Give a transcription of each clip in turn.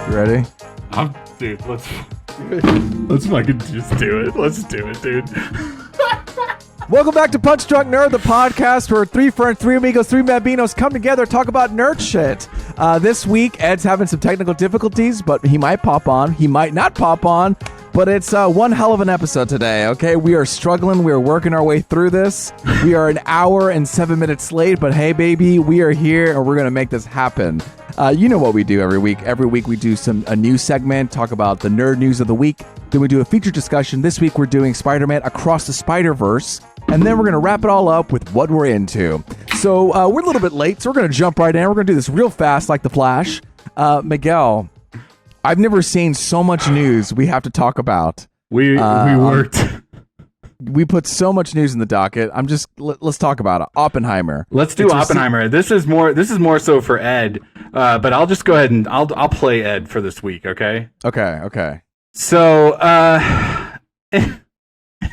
You ready? Dude, let's fucking just do it. Let's do it, dude. Welcome back to Punch Drunk Nerd, the podcast where three friends, three amigos, three Babinos come together to talk about nerd shit. This week, Ed's having some technical difficulties, but he might pop on. He might not pop on, but it's one hell of an episode today, okay? We are struggling. We are working our way through this. We are an hour and 7 minutes late, but hey, baby, we are here, and we're going to make this happen. You know what we do every week. Every week we do a news segment, talk about the nerd news of the week. Then we do a feature discussion. This week we're doing Spider-Man Across the Spider-Verse. And then we're going to wrap it all up with what we're into. So we're a little bit late, so we're going to jump right in. We're going to do this real fast like the Flash. Miguel, I've never seen so much news we have to talk about. We worked. We put so much news in the docket. Let's talk about it. Oppenheimer. Let's do Oppenheimer. This is more so for Ed, but I'll just go ahead and I'll play Ed for this week, okay? Okay. So,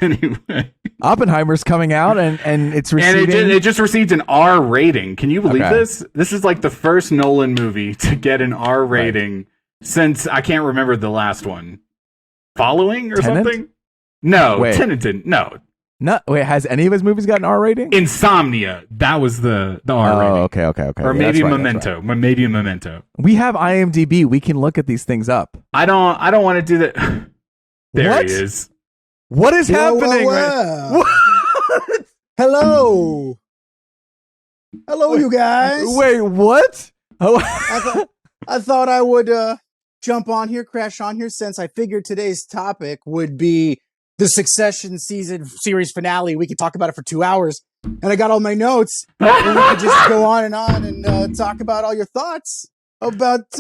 anyway, Oppenheimer's coming out and it's receiving... And it just received an R rating. Can you believe this? This is like the first Nolan movie to get an R rating since I can't remember the last one. Following or Tenet? something? No, Tenet didn't. No. Wait, has any of his movies got an R rating? Insomnia. That was the R rating. Okay. Or maybe Memento. Maybe a Memento. We have IMDb. We can look at these things up. I don't want to do that. There What? he is. What is happening? What? Hello, you guys. Wait, what? Oh. I thought I would jump on here, crash on here, since I figured today's topic would be the Succession series finale. We could talk about it for 2 hours, and I got all my notes, and we could just go on and talk about all your thoughts about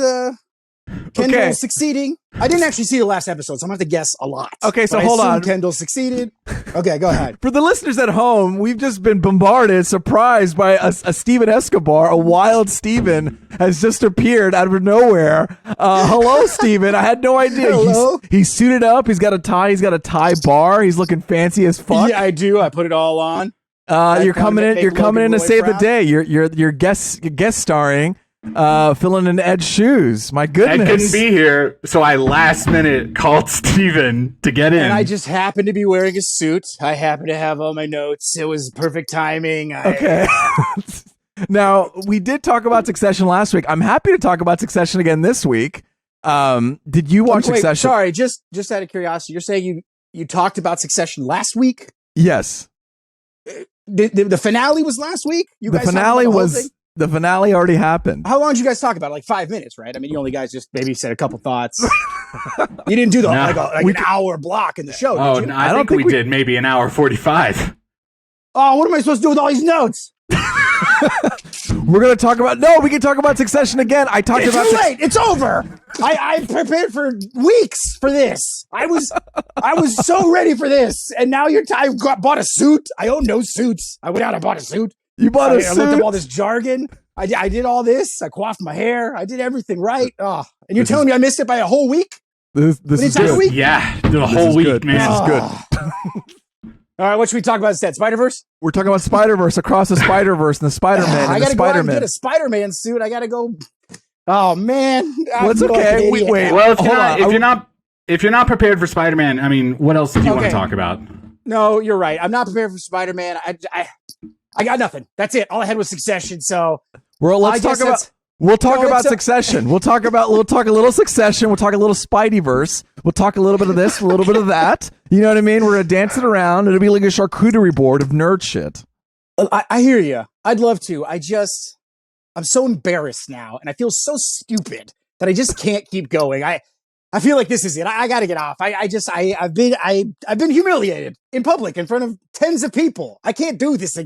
Kendall succeeding. I didn't actually see the last episode, so I'm going to have to guess a lot. Okay, so but hold I assume on. Kendall succeeded. Okay, go ahead. For the listeners at home, we've just been bombarded, surprised by a Steven Escobar. A wild Steven has just appeared out of nowhere. Hello, Steven. I had no idea. Hello. He's suited up. He's got a tie. He's got a tie bar. He's looking fancy as fuck. Yeah, I do. I put it all on. You're coming in. You're coming in to Roy save the proud. day. You're guest starring. Filling in Ed's shoes. My goodness. Ed couldn't be here, so I last minute called Steven to get in. And I just happened to be wearing a suit. I happened to have all my notes. It was perfect timing. Okay. Now, we did talk about Succession last week. I'm happy to talk about Succession again this week. Did you watch Succession? Sorry, just out of curiosity, you're saying you talked about Succession last week? Yes. The finale was last week? The finale already happened. How long did you guys talk about it? Like 5 minutes, right? I mean, you only guys just maybe said a couple thoughts. You didn't do an hour block in the show, Oh, did you? no, I think we did maybe an hour 45. Oh, what am I supposed to do with all these notes? We're going to talk about... No, we can talk about Succession again. I talked about... It's too late. It's over. I prepared for weeks for this. I was so ready for this. And now I bought a suit. I own no suits. I went out and bought a suit. You bought a suit? I looked up all this jargon. I did all this. I coiffed my hair. I did everything right. Oh, and you're telling me I missed it by a whole week? This is good. Week? Yeah, the whole week, good. man. This is good. All right, what should we talk about instead? Spider-Verse? We're talking about Spider-Verse, Across the Spider-Verse, and the Spider-Man, I and the gotta go out and Spider-Man. get a Spider-Man suit. I gotta go. Oh man. Well, it's okay. Wait. Well, if you're not prepared for Spider-Man, I mean, what else do you want to talk about? No, you're right. I'm not prepared for Spider-Man. I got nothing. That's it. All I had was Succession. So We'll talk about Succession. We'll talk a little Succession. We'll talk a little Spideyverse. We'll talk a little bit of this, a little bit of that. You know what I mean? We're gonna dance it around. It'll be like a charcuterie board of nerd shit. I hear you. I'd love to. I'm so embarrassed now, and I feel so stupid that I just can't keep going. I feel like this is it. I got to get off. I've been humiliated in public in front of tens of people. I can't do this.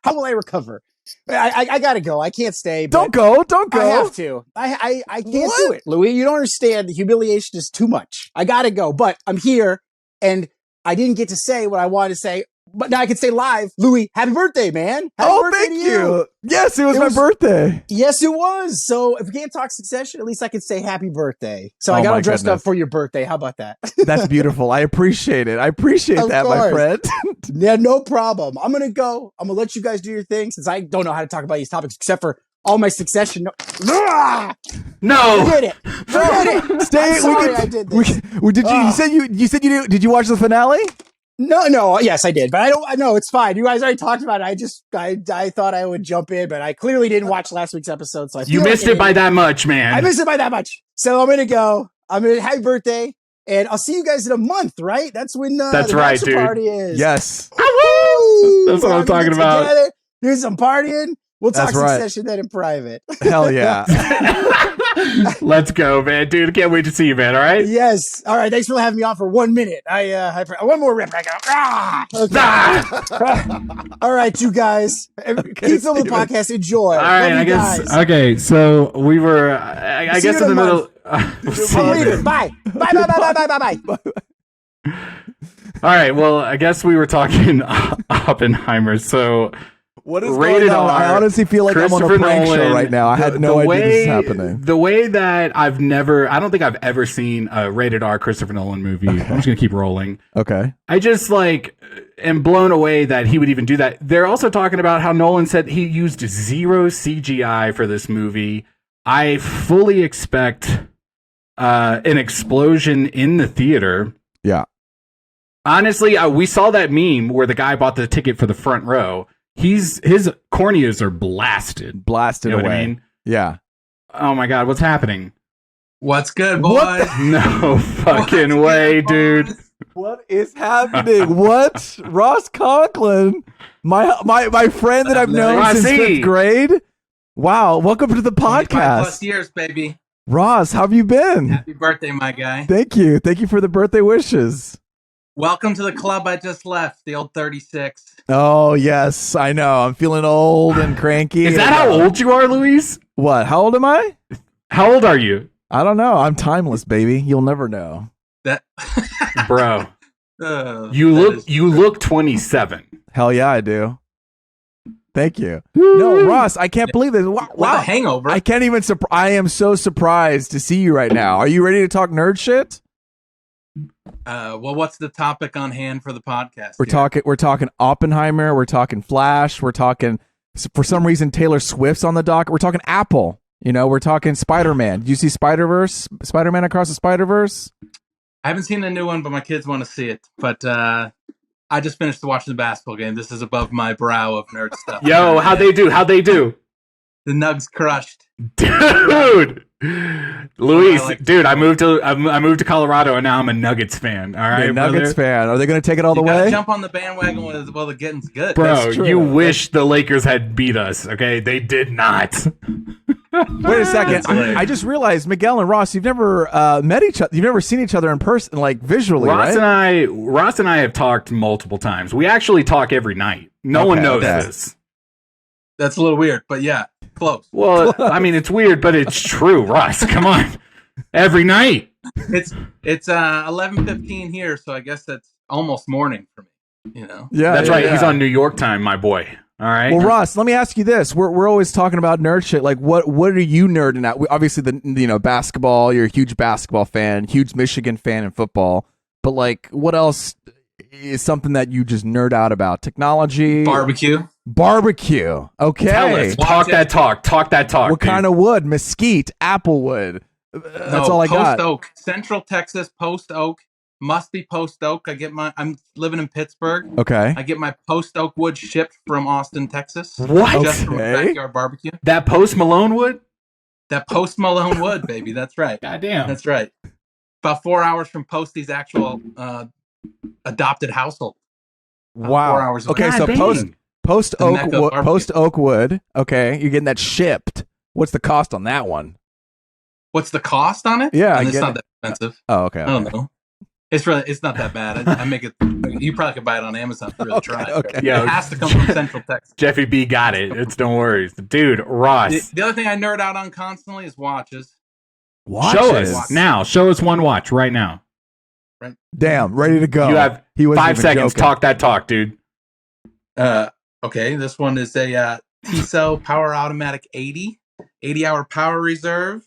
How will I recover? I got to go. I can't stay. Don't go. I have to. I can't do it, Louis. You don't understand. The humiliation is too much. I got to go, but I'm here, and I didn't get to say what I wanted to say. But now I can say live, Louis, happy birthday, man. Happy birthday thank to you. Yes, it was my birthday. Yes, it was. So if we can't talk Succession, at least I can say happy birthday. So I got all dressed up for your birthday. How about that? That's beautiful. I appreciate it. I appreciate that, my friend. Yeah, no problem. I'm going to go. I'm going to let you guys do your thing since I don't know how to talk about these topics except for all my Succession. No. Forget it. Forget it. Stay. I'm sorry I did this. Did you? You said you did. Did you watch the finale? No. Yes, I did, but I don't. No, it's fine. You guys already talked about it. I thought I would jump in, but I clearly didn't watch last week's episode. So you missed it by that much, man. I missed it by that much. So I'm gonna go. Happy birthday, and I'll see you guys in a month. Right? That's when that's the right, dude. party is. Yes. That's what I'm talking about. Together, do some partying. We'll talk That's right. Succession then in private. Hell yeah. Let's go, man. Dude, can't wait to see you, man. All right? Yes. All right. Thanks for having me on for 1 minute. One more rip. I go. Okay. All right, you guys. Keep filming the podcast. Enjoy. All right, I guess. Guys. Okay, so we were, I guess, in the middle. We'll bye. Bye. All right. Well, I guess we were talking Oppenheimer. So. What is rated going on? I honestly feel like I'm on a prank show right now. I had no idea this is happening. The way that I don't think I've ever seen a rated R Christopher Nolan movie. Okay. I'm just going to keep rolling. Okay. I just am blown away that he would even do that. They're also talking about how Nolan said he used zero CGI for this movie. I fully expect an explosion in the theater. Yeah. Honestly, we saw that meme where the guy bought the ticket for the front row. His corneas are blasted you know away. What I mean? Yeah. Oh my God, what's happening? What's good, boys? No fucking way, dude. What is happening? What? Ross Conklin, my friend that I've known since 5th grade. Wow, welcome to the podcast. 25+ years, baby. Ross, how have you been? Happy birthday, my guy. Thank you for the birthday wishes. Welcome to the club I just left, the old 36. Oh, yes, I know. I'm feeling old and cranky. Is that how old you are, Luis? What? How old am I? How old are you? I don't know. I'm timeless, baby. You'll never know. That Bro. You look 27. Hell yeah, I do. Thank you. No, Ross, I can't believe this. Wow. What a hangover. I can't even I am so surprised to see you right now. Are you ready to talk nerd shit? Well, what's the topic on hand for the podcast? We're talking Oppenheimer, we're talking Flash, we're talking, for some reason, Taylor Swift's on the dock. We're talking Apple. We're talking Spider-Man. Did you see Spider-Man Across the Spider-Verse? I haven't seen the new one, but my kids want to see it. But I just finished watching the basketball game. This is above my brow of nerd stuff. Yo, how'd they do? The Nugs crushed. Dude. Luis, dude, I moved to Colorado and now I'm a Nuggets fan. All right, Nuggets fan. Are they going to take it all the way? Jump on the bandwagon while the getting's good. Bro, you wish the Lakers had beat us, okay? They did not. Wait a second. I just realized, Miguel and Ross, you've never met each other. You've never seen each other in person, like visually, Ross right? Ross and I have talked multiple times. We actually talk every night. No one knows this. That's a little weird, but yeah, close. Well, I mean, it's weird, but it's true, Ross. Come on, every night. It's 11:15 here, so I guess that's almost morning for me. Yeah, that's right. Yeah. He's on New York time, my boy. All right. Well, Ross, let me ask you this: we're always talking about nerd shit. Like, what are you nerding at? Obviously, basketball. You're a huge basketball fan, huge Michigan fan in football. But like, what else is something that you just nerd out about? Technology, Barbecue. Okay. Tell us. Talk that talk. What kind of wood? Mesquite, apple wood. That's all I got. Post oak. Central Texas post oak. Must be post oak. I'm living in Pittsburgh. Okay. I get my post oak wood shipped from Austin, Texas. What? Just from a backyard barbecue. That Post Malone wood? That Post Malone wood, baby. That's right. Goddamn. That's right. About 4 hours from Posty's actual adopted household. Wow. 4 hours away. Okay, so post oak wood. Okay, you're getting that shipped. What's the cost on that one? What's the cost on it? Yeah, it's not that expensive. Oh, okay. I don't know. It's not that bad. I make it. You probably could buy it on Amazon for really try. Okay. Yeah, it has to come from Central Texas. Jeffy B got it. It's don't worry, dude. Ross. The other thing I nerd out on constantly is watches. Show us now. Show us one watch right now. Right. Damn, ready to go. You have 5 seconds. Joking. Talk that talk, dude. Okay. This one is a Tissot Power Automatic 80-hour power reserve.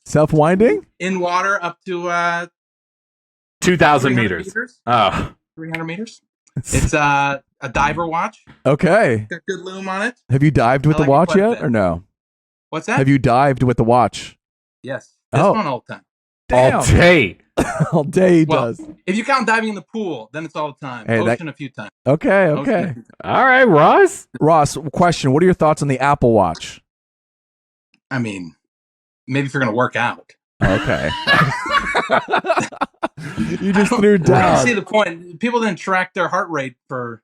Self-winding? In water up to 2,000 meters. Oh. 300 meters. It's a diver watch. Okay. Got good lume on it. Have you dived with the watch yet or no? What's that? Have you dived with the watch? Yes. This Oh. one all the time. Damn. All day. All day he Well, does. if you count diving in the pool, then it's all the time. Hey, Ocean a few times. Okay, Ocean a okay. few times. All right, Ross. Ross, question. What are your thoughts on the Apple Watch? I mean, maybe if you're going to work out. Okay. You just threw I don't down. see the point. People didn't track their heart rate for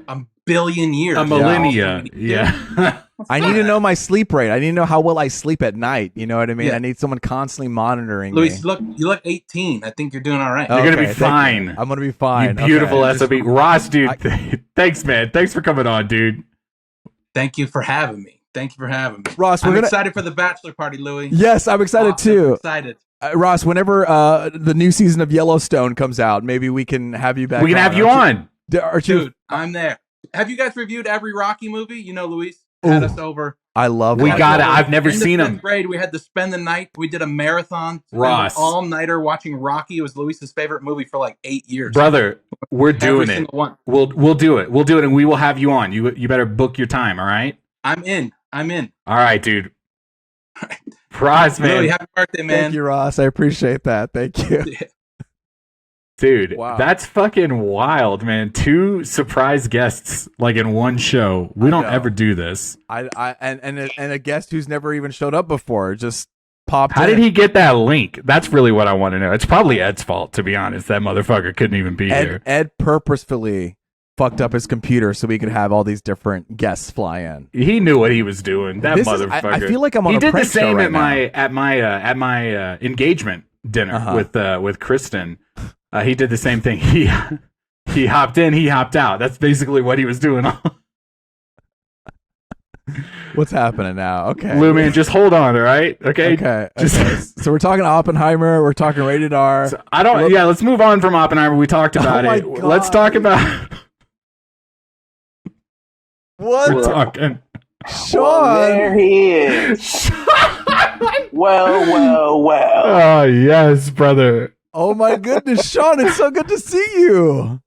a billion years. A millennia. Yeah. I need to know my sleep rate. I need to know how well I sleep at night. You know what I mean? Yeah. I need someone constantly monitoring Luis, me. you look 18. I think you're doing all right. You're gonna Okay, be thank fine. you. I'm gonna be fine. You beautiful Okay. SOB. Ross, dude. Thanks, man. Thanks for coming on, dude. Thank you for having me. Ross, I'm excited for the bachelor party, Louis. Yes, I'm excited Awesome. too. Excited. Ross, whenever the new season of Yellowstone comes out, maybe we can have you back. We can have you on. Aren't you? Dude, I'm there. Have you guys reviewed every Rocky movie? You know, Luis had us over. I love We that. got it. I've never seen In them. grade, we had to spend the night. We did a marathon. Ross. All nighter watching Rocky. It was Luis's favorite movie for like 8 years. Brother, we're doing Every it. single one. We'll do it. We'll do it, and we will have you on. You better book your time, all right? I'm in. All right, dude. Ross, man. Louis, happy birthday, man. Thank you, Ross. I appreciate that. Thank you. Dude, Wow. that's fucking wild, man. 2 surprise guests like in one show. We don't know. ever do this. And a guest who's never even showed up before just popped How in. did he get that link? That's really what I want to know. It's probably Ed's fault, to be honest. That motherfucker couldn't even be here. Ed purposefully fucked up his computer so we could have all these different guests fly in. He knew what he was doing. That motherfucker. I feel like I'm on he a did the prank show same right at my engagement dinner with Kristen. He did the same thing. He hopped in, he hopped out. That's basically what he was doing. What's happening now? Okay. Lou, man, just hold on, all right? Okay. Okay. Just- okay. So we're talking Oppenheimer. We're talking Rated R. So I don't. Yeah, let's move on from Oppenheimer. We talked about my it. God. Let's talk about. What? We're talking. Sean. There he is. Well. Oh yes, brother. Oh my goodness, Sean! It's so good to see you.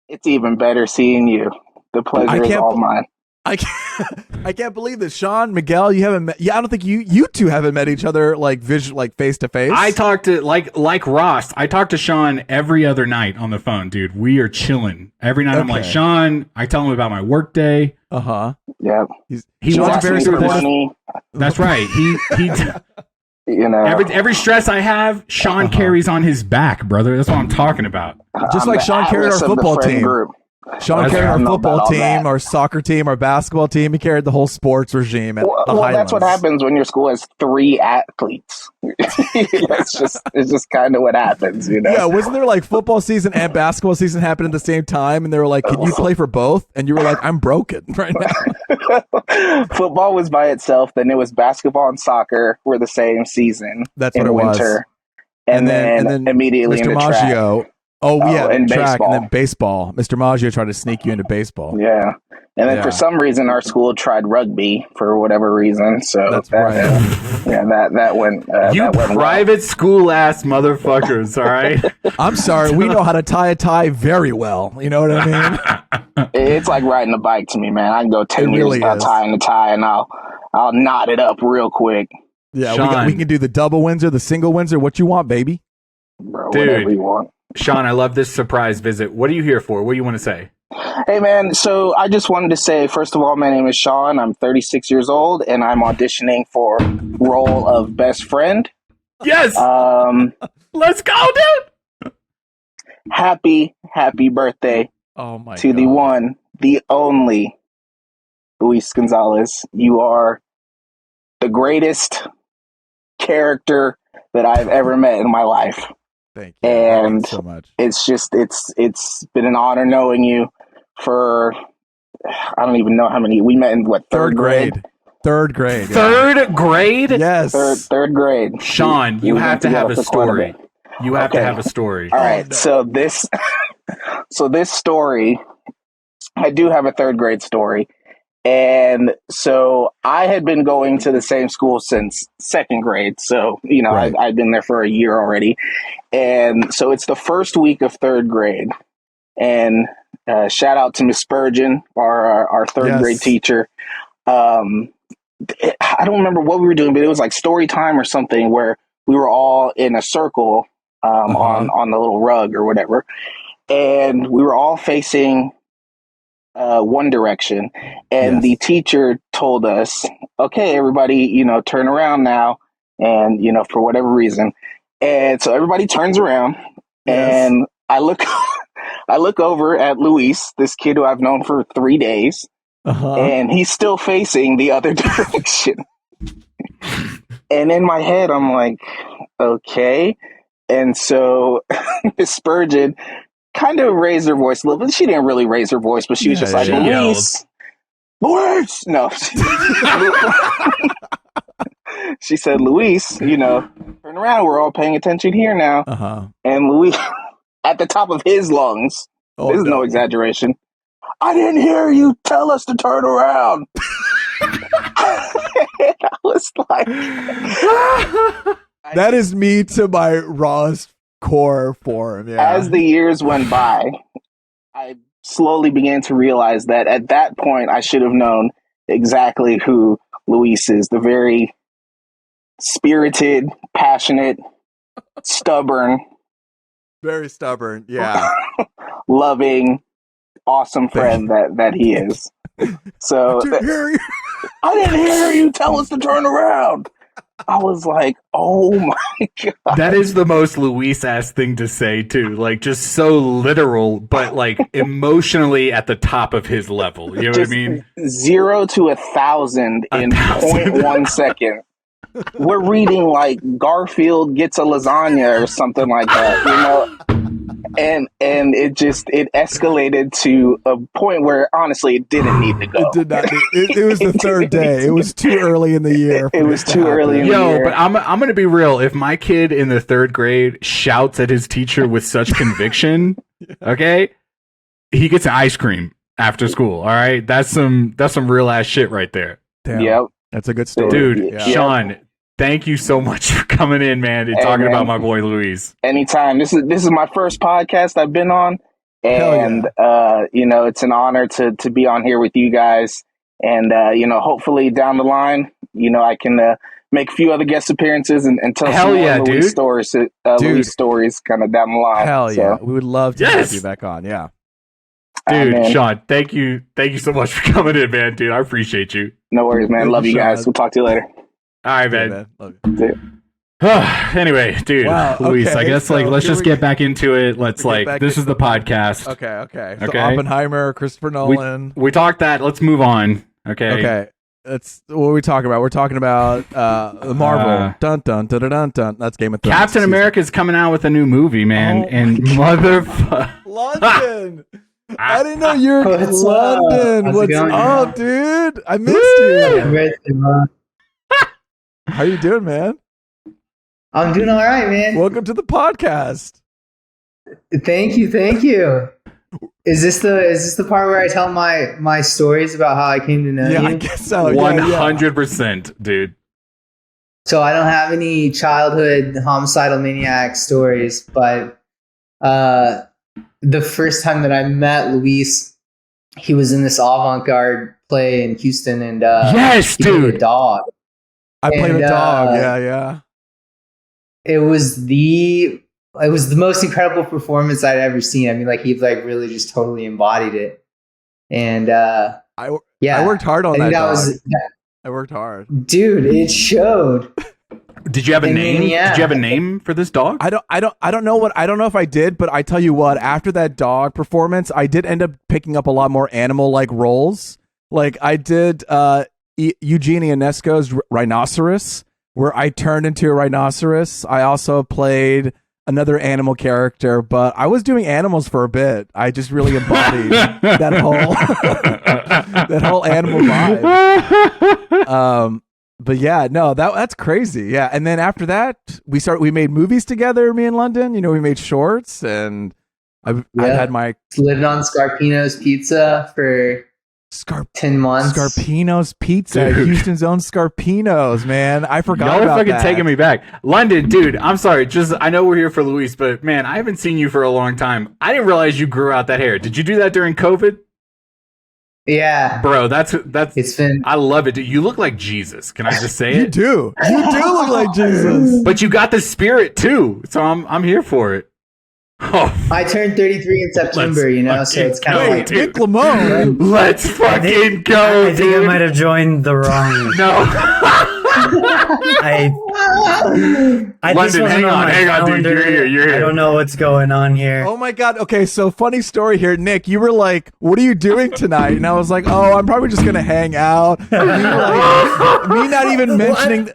It's even better seeing you. The I pleasure is can't all be- mine. I can't believe this, Sean, Miguel. You haven't met. Yeah, I don't think you two haven't met each other like face to face. I talked to like Ross. I talk to Sean every other night on the phone, dude. We are chilling every night. I'm like, Okay. Sean. I tell him about my work day. Yep. He Sean's walks Asking very me for through this. supportive. money, That's right. He you know. every stress I have, Sean carries on his back, brother. That's what I'm talking about. Just I'm like the Sean carried Atlas our of the football friend team. group. Sean That's carried right. our I know football about all team, that. our soccer team, our basketball team. He carried the whole sports regime at the Well, Highlands. that's what happens when your school has 3 athletes. it's just kind of what happens, you know. Yeah, wasn't there like football season and basketball season happened at the same time? And they were like, "Can you play for both?" And you were like, "I'm broken right now." Football was by itself, then it was basketball and soccer were the same season. That's in what it was. winter. And then immediately Mr. into track. Maggio. Oh yeah, and track baseball. and then baseball. Mr. Maggio tried to sneak you into baseball. Yeah. And then Yeah. for some reason our school tried rugby for whatever reason. So That's that, right. that went You that went well. private school ass motherfuckers. All right. I'm sorry, we know how to tie a tie very well. You know what I mean? It's like riding a bike to me, man. I can go 10 It years really without is. tying the tie and I'll knot it up real quick. Yeah, Sean. we can do the double Windsor, the single Windsor. What you want, baby? Bro, Dude. whatever you want. Sean, I love this surprise visit. What are you here for? What do you want to say? Hey, man. So I just wanted to say, first of all, my name is Sean. I'm 36 years old, and I'm auditioning for role of best friend. Yes. Let's go, dude. Happy birthday Oh my to god. the one, the only Luis Gonzalez. You are the greatest character that I've ever met in my life. Thank you. That And means so much. It's just it's been an honor knowing you for I don't even know how many we met in what third grade. Third grade. yeah. Third grade? Yes. Third grade. Sean, you We've have been to have together a for quite story. bit. You have to Okay. have a story. All right. no. So this story, I do have a third grade story. And so I had been going to the same school since second grade. So, you know, Right. I've been there for a year already. And so it's the first week of third grade. And shout out to Miss Spurgeon, our third Yes. grade teacher. I don't remember what we were doing, but it was like story time or something where we were all in a circle on the little rug or whatever, and we were all facing one direction, and the teacher told us, "Okay, everybody, turn around now," and for whatever reason, and so everybody turns around, and I look, I look over at Luis, this kid who I've known for 3 days. And he's still facing the other direction. And in my head, I'm like, okay. And so Miss Spurgeon kind of raised her voice a little bit. She didn't really raise her voice, but she was just like, Luis! Luis! No. She said, Luis, turn around. We're all paying attention here now. And Luis, at the top of his lungs, this is no exaggeration, I didn't hear you tell us to turn around. I was like, that is me to my rawest core form. Yeah. As the years went by, I slowly began to realize that at that point, I should have known exactly who Luis is. The very spirited, passionate, stubborn. Very stubborn. Yeah. Loving, awesome friend that he is. So I didn't hear you tell us to turn around. I was like, oh my God. That is the most Luis-ass thing to say too. Like, just so literal, but like emotionally at the top of his level. You know what I mean? 0 to 1,000 in 0.1 second. We're reading like Garfield gets a lasagna or something like that, And it escalated to a point where honestly it didn't need to go. It did not. It was the third day. It was too early in the year. It was too early in the year. But I'm gonna be real. If my kid in the 3rd grade shouts at his teacher with such conviction, okay, he gets an ice cream after school. All right, that's some real ass shit right there. Damn. Yep. That's a good story. Dude, Sean, thank you so much for coming in, man, and talking about my boy Luis. Anytime. This is my first podcast I've been on, and it's an honor to be on here with you guys. And hopefully down the line, I can make a few other guest appearances and tell some more Luis stories, Luis stories kind of down the line. Hell yeah, we would love to have you back on. Yeah. Dude, Sean, thank you so much for coming in, man. Dude, I appreciate you. No worries, man. Love you guys. We'll talk to you later. All right, man. Love you. Anyway, dude, Luis, I guess let's just get back into it. This is the podcast. Okay. So Oppenheimer, Christopher Nolan. We talked that. Let's move on. Okay. That's what are we talking about? We're talking about the Marvel. Dun dun dun dun dun. That's Game of Thrones. Captain America is coming out with a new movie, man, and motherfucker, London. I didn't know you're in London. What's up, dude? I missed you. How you doing, man? I'm doing all right, man. Welcome to the podcast. Thank you. Is this the part where I tell my stories about how I came to know you? Yeah, I guess so. 100%, dude. So I don't have any childhood homicidal maniac stories, but the first time that I met Luis, he was in this avant-garde play in Houston, and yes, he dude, played a dog. I played a dog. Yeah. It was the most incredible performance I'd ever seen. I mean, he really just totally embodied it. And I worked hard on that dog. I worked hard, dude. It showed. Did you have a name? Yeah. Did you have a name for this dog? I don't know if I did, but I tell you what, after that dog performance, I did end up picking up a lot more animal-like roles. Like I did Eugene Ionesco's Rhinoceros, where I turned into a rhinoceros. I also played another animal character, but I was doing animals for a bit. I just really embodied that whole animal vibe. But yeah, no, that's crazy. Yeah, and then after that, we made movies together. Me and London, we made shorts, and I had my lived on Scarpino's Pizza for 10 months. Scarpino's Pizza, dude. Houston's own Scarpino's, man. I forgot Y'all about are fucking that. taking me back. London, dude, I'm sorry. I know we're here for Luis, but man, I haven't seen you for a long time. I didn't realize you grew out that hair. Did you do that during COVID? Yeah, Bro, that's it's been. I love it. Dude. You look like Jesus. Can I just say You it? do. You do look like Jesus. But you got the spirit too. So I'm here for it. Oh, I turned 33 in September, so it's kind of Wait, like. Nick Limon. let's fucking go, I think I dude. might have joined the wrong. No. I this London, wasn't hang on, my dude. calendar. You're here. I don't know what's going on here. Oh my God. Okay, so funny story here. Nick, you were like, what are you doing tonight? And I was like, oh, I'm probably just going to hang out. And you were like, me not even mentioning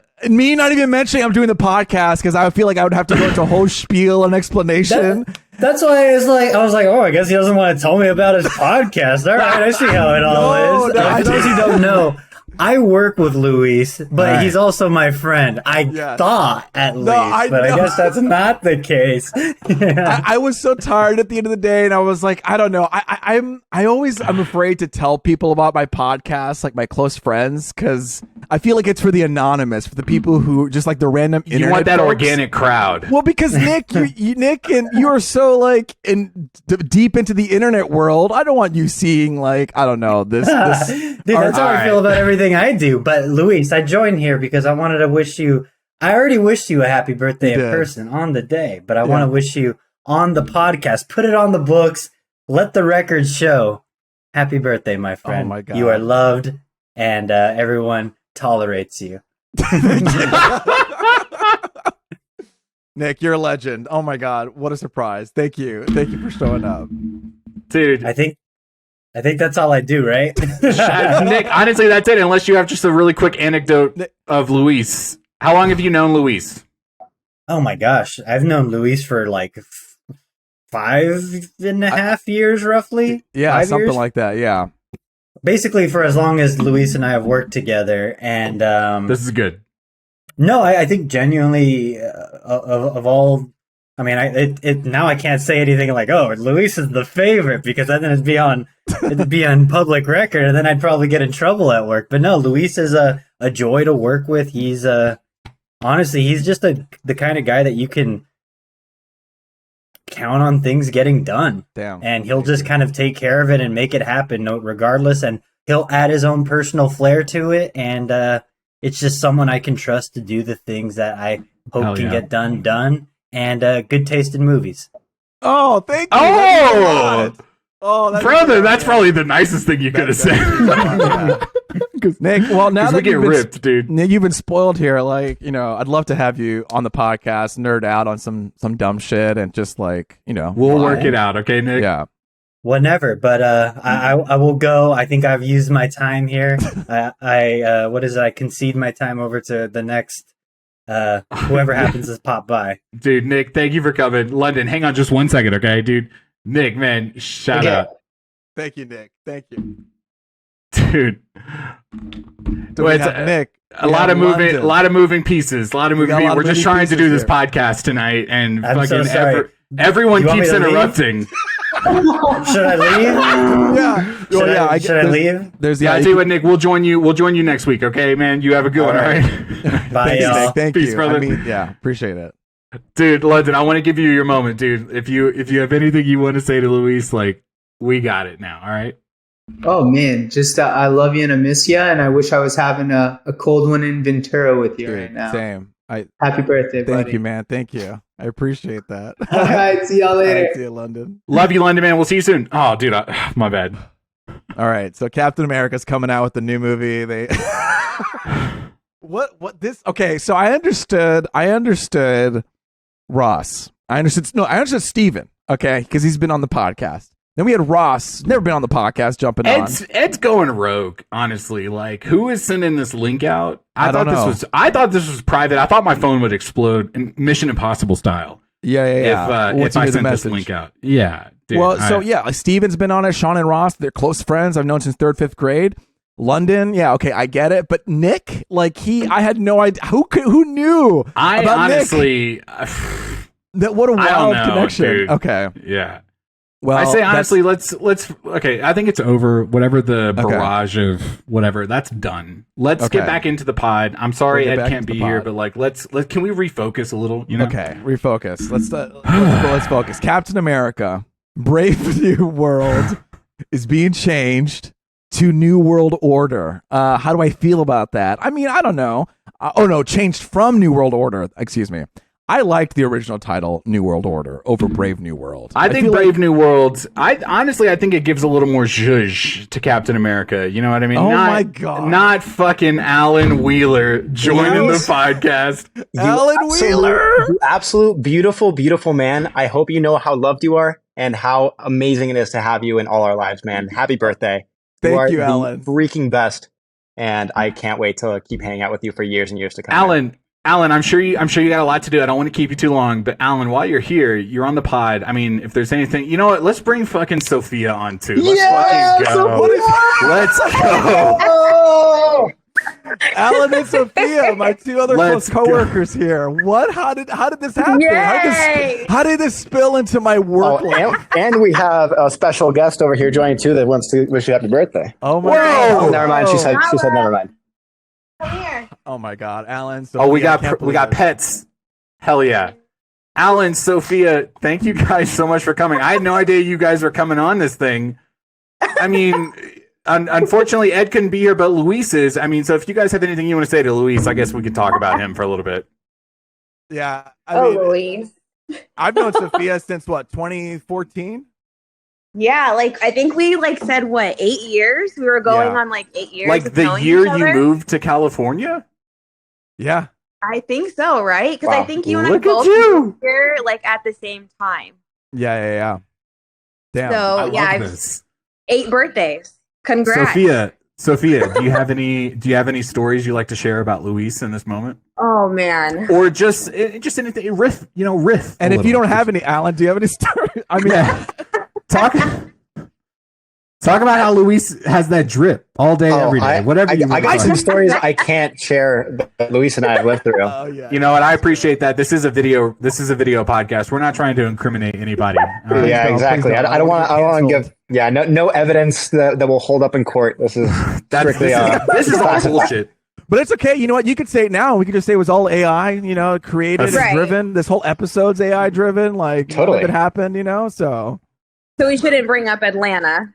I'm doing the podcast because I feel like I would have to go into a whole spiel and explanation. That's why I was like, oh, I guess he doesn't want to tell me about his podcast. All right, I see how it all is. No, For those who don't know, I work with Luis, but Right. he's also my friend. I thought at least, but I guess that's not the case. I was so tired at the end of the day, and I was like, I don't know. I'm afraid to tell people about my podcast, like my close friends, because I feel like it's for the anonymous, for the people who just like the random. You internet want that folks. organic crowd. Well, because Nick, Nick, and you are so like deep into the internet world. I don't want you seeing like I don't know this. Dude, that's how I feel about everything I do. But Luis, I joined here because I wanted to wish you. I already wished you a happy birthday in person on the day, but I want to wish you on the podcast. Put it on the books. Let the record show. Happy birthday, my friend. Oh my God. You are loved, and everyone tolerates you. Nick, you're a legend. Oh my God, what a surprise! Thank you for showing up, Dude. I think that's all I do, right? Nick, honestly, that's it. Unless you have just a really quick anecdote of Luis. How long have you known Luis? Oh my gosh, I've known Luis for like 5.5 years, roughly. Yeah, 5 something years? like that. Yeah. Basically, for as long as Luis and I have worked together, and This is good. no, I think genuinely of all. I mean, now I can't say anything like, "Oh, Luis is the favorite," because then it'd be on public record, and then I'd probably get in trouble at work. But no, Luis is a joy to work with. He's honestly, he's just the kind of guy that you can count on things getting done. Damn. And he'll just kind of take care of it and make it happen regardless, and he'll add his own personal flair to it, and it's just someone I can trust to do the things that I hope Hell can yeah. get done, and good taste in movies. Oh, thank you. Oh! Oh, that's Brother, that's probably the nicest thing you could have said. Nick. Well, now 'Cause that we get you've been ripped, dude. Nick, you've been spoiled here. Like, I'd love to have you on the podcast, nerd out on some dumb shit, and just like, We'll work it out, okay, Nick? Yeah. Whenever, but I will go. I think I've used my time here. I what is it? I concede my time over to the next whoever happens to pop by. Dude, Nick, thank you for coming. London, hang on just 1 second, okay, dude? Nick, man, shout Okay. out. Thank you, Nick. Thank you. Dude. So Well, we it's have Nick. A We lot have of moving, London. a lot of moving pieces. A lot of We moving got a pieces. lot We're of just moving trying to do pieces this here. podcast tonight, and I'm so fucking sorry. everyone You want me keeps to leave? interrupting. Should I leave? Yeah. Should I there's- leave? There's Yeah, I'll tell you what, Nick, we'll join you next week, okay, man? You have a good one, all right? Bye, Thanks, y'all. Nick. Thank Peace, you. brother. I mean, yeah, appreciate it. Dude, London, I want to give you your moment, dude. If you have anything you want to say to Luis, like, we got it now, all right? Oh man, just I love you and I miss you, and I wish I was having a cold one in Ventura with you Dude, right now. same. Happy birthday, Thank buddy. you, man. Thank you. I appreciate that. All right, see y'all All later. right, see you, London. Love you, London, man. We'll see you soon. Oh, dude, my bad. All right, so Captain America's coming out with the new movie. They what this? Okay, so I understood Ross. I understood Steven, okay, because he's been on the podcast. Then we had Ross, never been on the podcast, jumping on. Ed's going rogue, honestly. Like, who is sending this link out? I don't know. I thought this was private. I thought my phone would explode in Mission Impossible style. Yeah. If I sent this link out. Yeah. Dude, like Steven's been on it. Sean and Ross, they're close friends. I've known since 3rd, 5th grade. London, yeah, okay, I get it. But Nick, like I had no idea. Who knew? I about honestly, Nick? What a I don't wild know, connection. dude. Okay. Yeah. Well, I say that's- honestly, let's okay. I think it's over. Whatever the barrage of whatever, that's done. Let's get back into the pod. I'm sorry We'll get Ed back can't into be the here, pod. but like let's can we refocus a little? You know? Okay, refocus. Let's focus. Captain America, Brave New World is being changed. to New World Order. How do I feel about that? I mean, I don't know. Changed from New World Order. Excuse me. I liked the original title, New World Order, over Brave New World. I think Brave New World, I think it gives a little more zhuzh to Captain America. You know what I mean? Oh my God. Not fucking Alan Wheeler joining the podcast. Alan Wheeler! You absolute beautiful, beautiful man. I hope you know how loved you are and how amazing it is to have you in all our lives, man. Happy birthday. Thank you, the Alan. Freaking best. And I can't wait to keep hanging out with you for years and years to come. Alan, I'm sure you got a lot to do. I don't want to keep you too long, but Alan, while you're here, you're on the pod. I mean, if there's anything, you know what? Let's bring fucking Sophia on too. Let's fucking go. Let's go. Alan and Sophia, my two other close coworkers here. What? How did this happen? How did this spill into my work life? And we have a special guest over here joining too that wants to wish you happy birthday. Oh my God. Oh, never mind. She said never mind. Come here. Oh my God, Alan. Sophia, Oh, we got pets. Hell yeah. Alan, Sophia, thank you guys so much for coming. I had no idea you guys were coming on this thing. I mean, unfortunately, Ed couldn't be here, but Luis is. I mean, so if you guys have anything you want to say to Luis, I guess we could talk about him for a little bit. Yeah. I mean, Luis. I've known Sophia since what, 2014? Yeah, like I think we said 8 years? We were going on 8 years. Like of the knowing year each you other. moved to California? Yeah. I think so, right? Because I think you and I Look both at you. moved here at the same time. Yeah. Damn. So I yeah, love this. 8 birthdays. Congrats. Sophia, do you have any stories you like to share about Luis in this moment? Oh man. Or just anything, riff. And if you don't have any, Alan, do you have any stories? I mean, Talk about how Luis has that drip all day, every day. Whatever you I got some stories I can't share that Luis and I have lived through. Oh, yeah. You know what? I appreciate that. This is a video podcast. We're not trying to incriminate anybody. All right? Yeah, exactly. I don't want to give. Yeah, no evidence that will hold up in court. This is strictly. This is all bullshit. But it's okay. You know what? You could say it now. We could just say it was all AI, created Right. and driven. This whole episode's AI driven. Totally. It happened, so. So we shouldn't bring up Atlanta.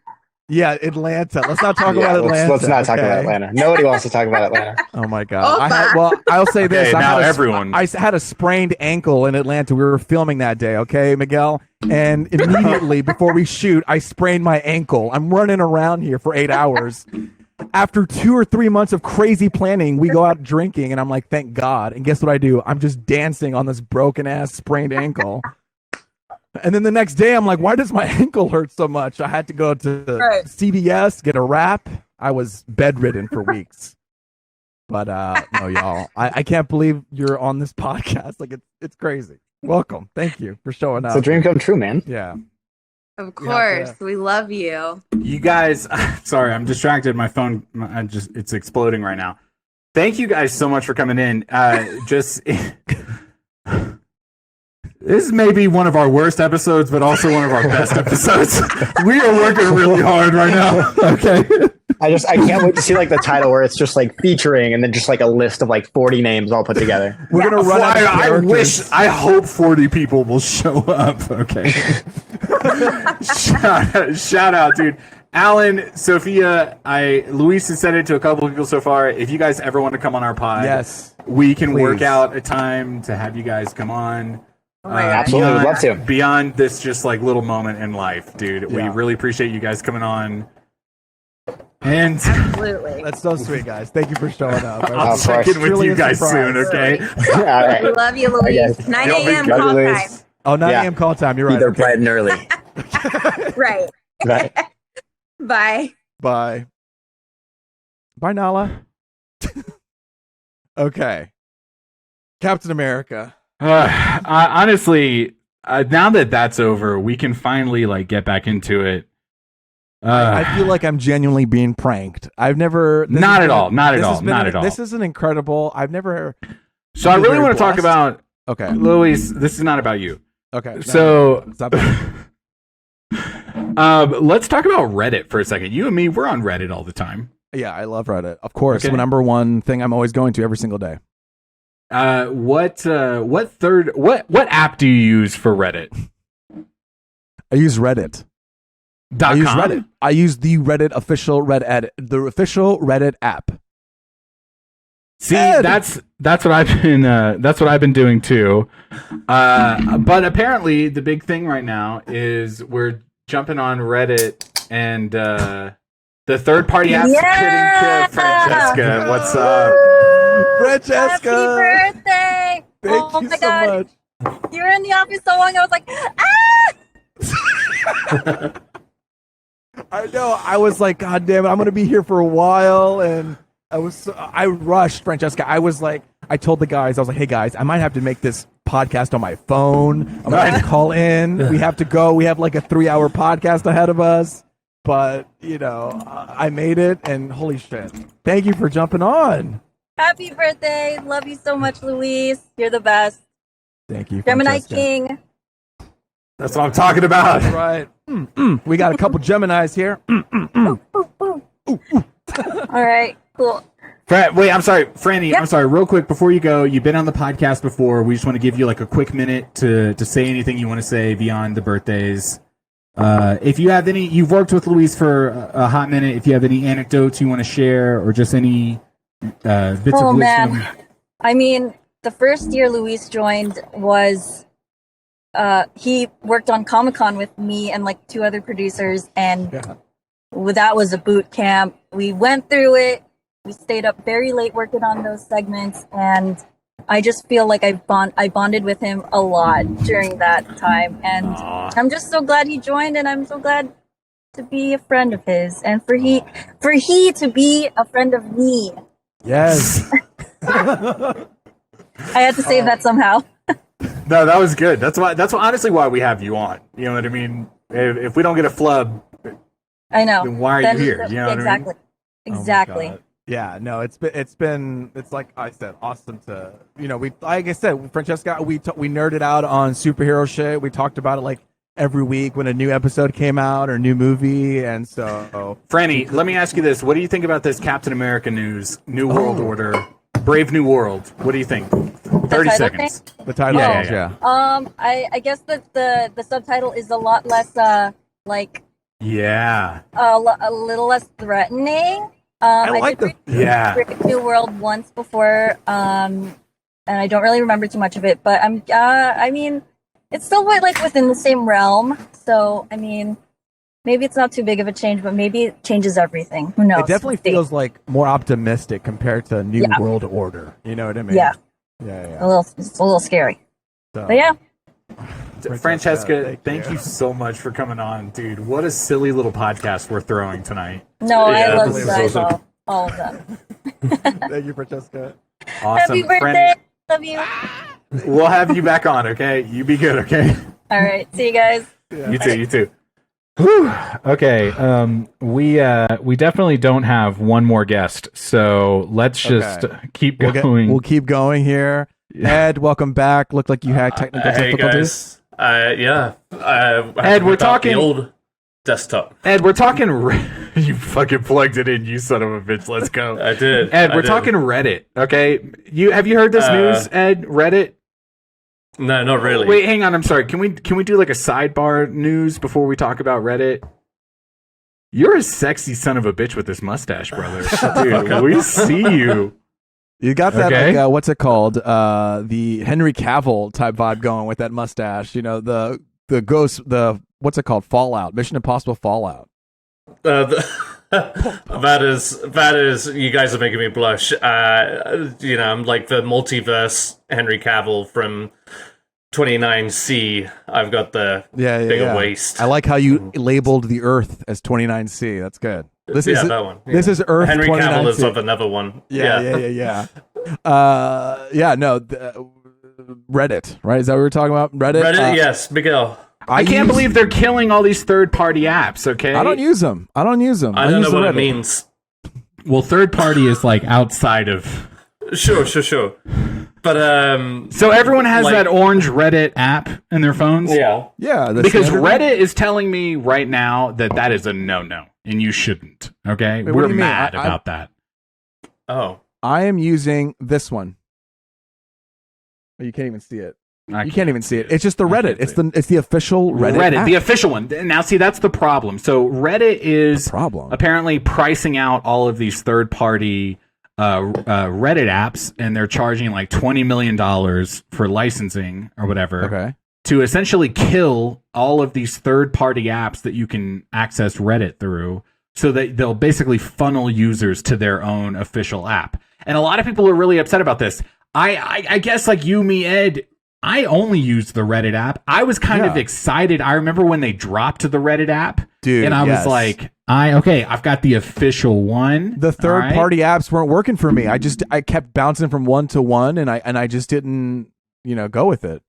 Yeah, Atlanta. Let's not talk about Atlanta. Let's not talk about Atlanta. Nobody wants to talk about Atlanta. Oh my God. I'll say this. Okay, now I had a sprained ankle in Atlanta. We were filming that day, okay, Miguel? And immediately before we shoot, I sprained my ankle. I'm running around here for 8 hours. After 2 or 3 months of crazy planning, we go out drinking, and I'm like, thank God. And guess what I do? I'm just dancing on this broken-ass sprained ankle. And then the next day, I'm like, why does my ankle hurt so much? I had to go to CVS, get a wrap. I was bedridden for weeks. But no, y'all, I can't believe you're on this podcast. It's crazy. Welcome. Thank you for showing up. It's a dream come true, man. Yeah. Of course. We love you. You guys, sorry, I'm distracted. My phone, it's exploding right now. Thank you guys so much for coming in. This may be one of our worst episodes, but also one of our best episodes. We are working really hard right now. Okay. I can't wait to see the title where it's just featuring and then just a list of 40 names all put together. We're gonna run out of characters. I hope 40 people will show up. Okay. shout out, dude. Alan, Sophia, Luis has said it to a couple of people so far. If you guys ever want to come on our pod, yes, we can please work out a time to have you guys come on. Absolutely, would love to. Beyond this just little moment in life, dude. We really appreciate you guys coming on. And absolutely. That's so sweet, guys. Thank you for showing up. I'll check in with you guys soon, okay? All right. We love you, Luis. 9 a.m. call time. Oh, 9 a.m. call time. You're right. Either bright and early. Right. Right. Bye. Bye, Nala. Okay. Captain America. Honestly, now that that's over, we can finally get back into it. I feel like I'm genuinely being pranked. I've never. Not at all. This is an incredible. I've never. So I really want to talk about. Okay, Luis, this is not about you. Okay. So. It's not bad. Let's talk about Reddit for a second. You and me, we're on Reddit all the time. Yeah, I love Reddit. Of course, Okay. number one thing I'm always going to every single day. What app do you use for Reddit? I use Reddit. I use .com? Reddit. I use the official Reddit app. See, Ed! that's what I've been doing too. But apparently, the big thing right now is we're jumping on Reddit, and the third party apps Yeah! hitting to Francesca. What's up? Francesca! Happy birthday! Thank Oh you my so God. much. You were in the office so long, I was like, ah! I know. I was like, God damn it, I'm going to be here for a while. And I rushed, Francesca. I told the guys, I was like, hey guys, I might have to make this podcast on my phone. I'm going to have to call in. We have to go. We have like a 3-hour podcast ahead of us. But, I made it, and holy shit. Thank you for jumping on. Happy birthday. Love you so much, Luis. You're the best. Thank you, Gemini Francesca. King. That's what I'm talking about. That's right. We got a couple Geminis here. All right, cool. Wait, I'm sorry, Franny. Yep. I'm sorry. Real quick, before you go, you've been on the podcast before. We just want to give you like a quick minute to say anything you want to say beyond the birthdays. If you have any, you've worked with Luis for a hot minute. If you have any anecdotes you want to share, or just any bits of wisdom. Man. I mean, the first year Luis joined was he worked on Comic-Con with me and like 2 other producers, and that was a boot camp. We went through it. We stayed up very late working on those segments, and I just feel like I bonded with him a lot during that time, and I'm just so glad he joined, and I'm so glad to be a friend of his, and for he to be a friend of me. Yes. I had to save that somehow. No, that was good. That's honestly why we have you on. You know what I mean? If we don't get a flub, I know. then why are you here? You know what I mean? Exactly. Exactly. Oh, yeah, no, it's like I said, awesome to like I said, Francesca, we nerded out on superhero shit. We talked about it like every week when a new episode came out or new movie, and so Franny, let me ask you this: what do you think about this Captain America news, New World Order, Brave New World? What do you think? 30 seconds. The title, Yeah. I guess that the subtitle is a lot less like a little less threatening. I did read Brave New World once before, and I don't really remember too much of it. But I mean, it's still like within the same realm. So I mean, maybe it's not too big of a change, but maybe it changes everything. Who knows? It definitely feels like more optimistic compared to New World Order. You know what I mean? Yeah. Yeah. It's a little scary. So, but yeah. Francesca, thank you so much for coming on, dude. What a silly little podcast we're throwing tonight. No, I love you guys all of them. Thank you, Francesca. Awesome. Happy birthday. Love you. We'll have you back on, okay? You be good, okay? All right. See you guys. You too. Whew. Okay. We definitely don't have one more guest, so let's just keep going. We'll keep going here. Ed, welcome back. Looked like you had technical difficulties. Ed, we're talking the old desktop. Ed, we're talking. You fucking plugged it in, you son of a bitch. Let's go. I did. Ed, we're talking Reddit. Okay, have you heard this news, Ed? Reddit. No, not really. Wait, hang on. I'm sorry. Can we do like a sidebar news before we talk about Reddit? You're a sexy son of a bitch with this mustache, brother. Dude, we see you. You got that, like, what's it called? The Henry Cavill type vibe going with that mustache. You know, the ghost, what's it called? Fallout. Mission Impossible Fallout. That is. You guys are making me blush. I'm like the multiverse Henry Cavill from 29C. I've got the bigger waist. I like how you labeled the Earth as 29C. That's good. This is that one. This is Earth. Henry 29C. Cavill is of another one. Yeah. Reddit, right? Is that what we were talking about? Reddit, yes, Miguel. I can't believe they're killing all these third-party apps, okay? I don't use them. I don't know what it means. Well, third-party is like outside of... Sure. But, so everyone has that orange Reddit app in their phones? Yeah. Yeah. Because Reddit is telling me right now that is a no-no, and you shouldn't, okay? Wait, we're mad about that. Oh. I am using this one. Oh, you can't even see it. You can't even see it. It's just the Reddit. It's the official Reddit app. The official one. Now, see, that's the problem. So Reddit is apparently pricing out all of these third-party Reddit apps, and they're charging like $20 million for licensing or whatever to essentially kill all of these third-party apps that you can access Reddit through, so that they'll basically funnel users to their own official app. And a lot of people are really upset about this. I guess like you, me, Ed, I only use the Reddit app. I was kind of excited. I remember when they dropped the Reddit app, dude, and I was like, I've got the official one. The third party apps weren't working for me. I kept bouncing from one to one, and I just didn't, go with it.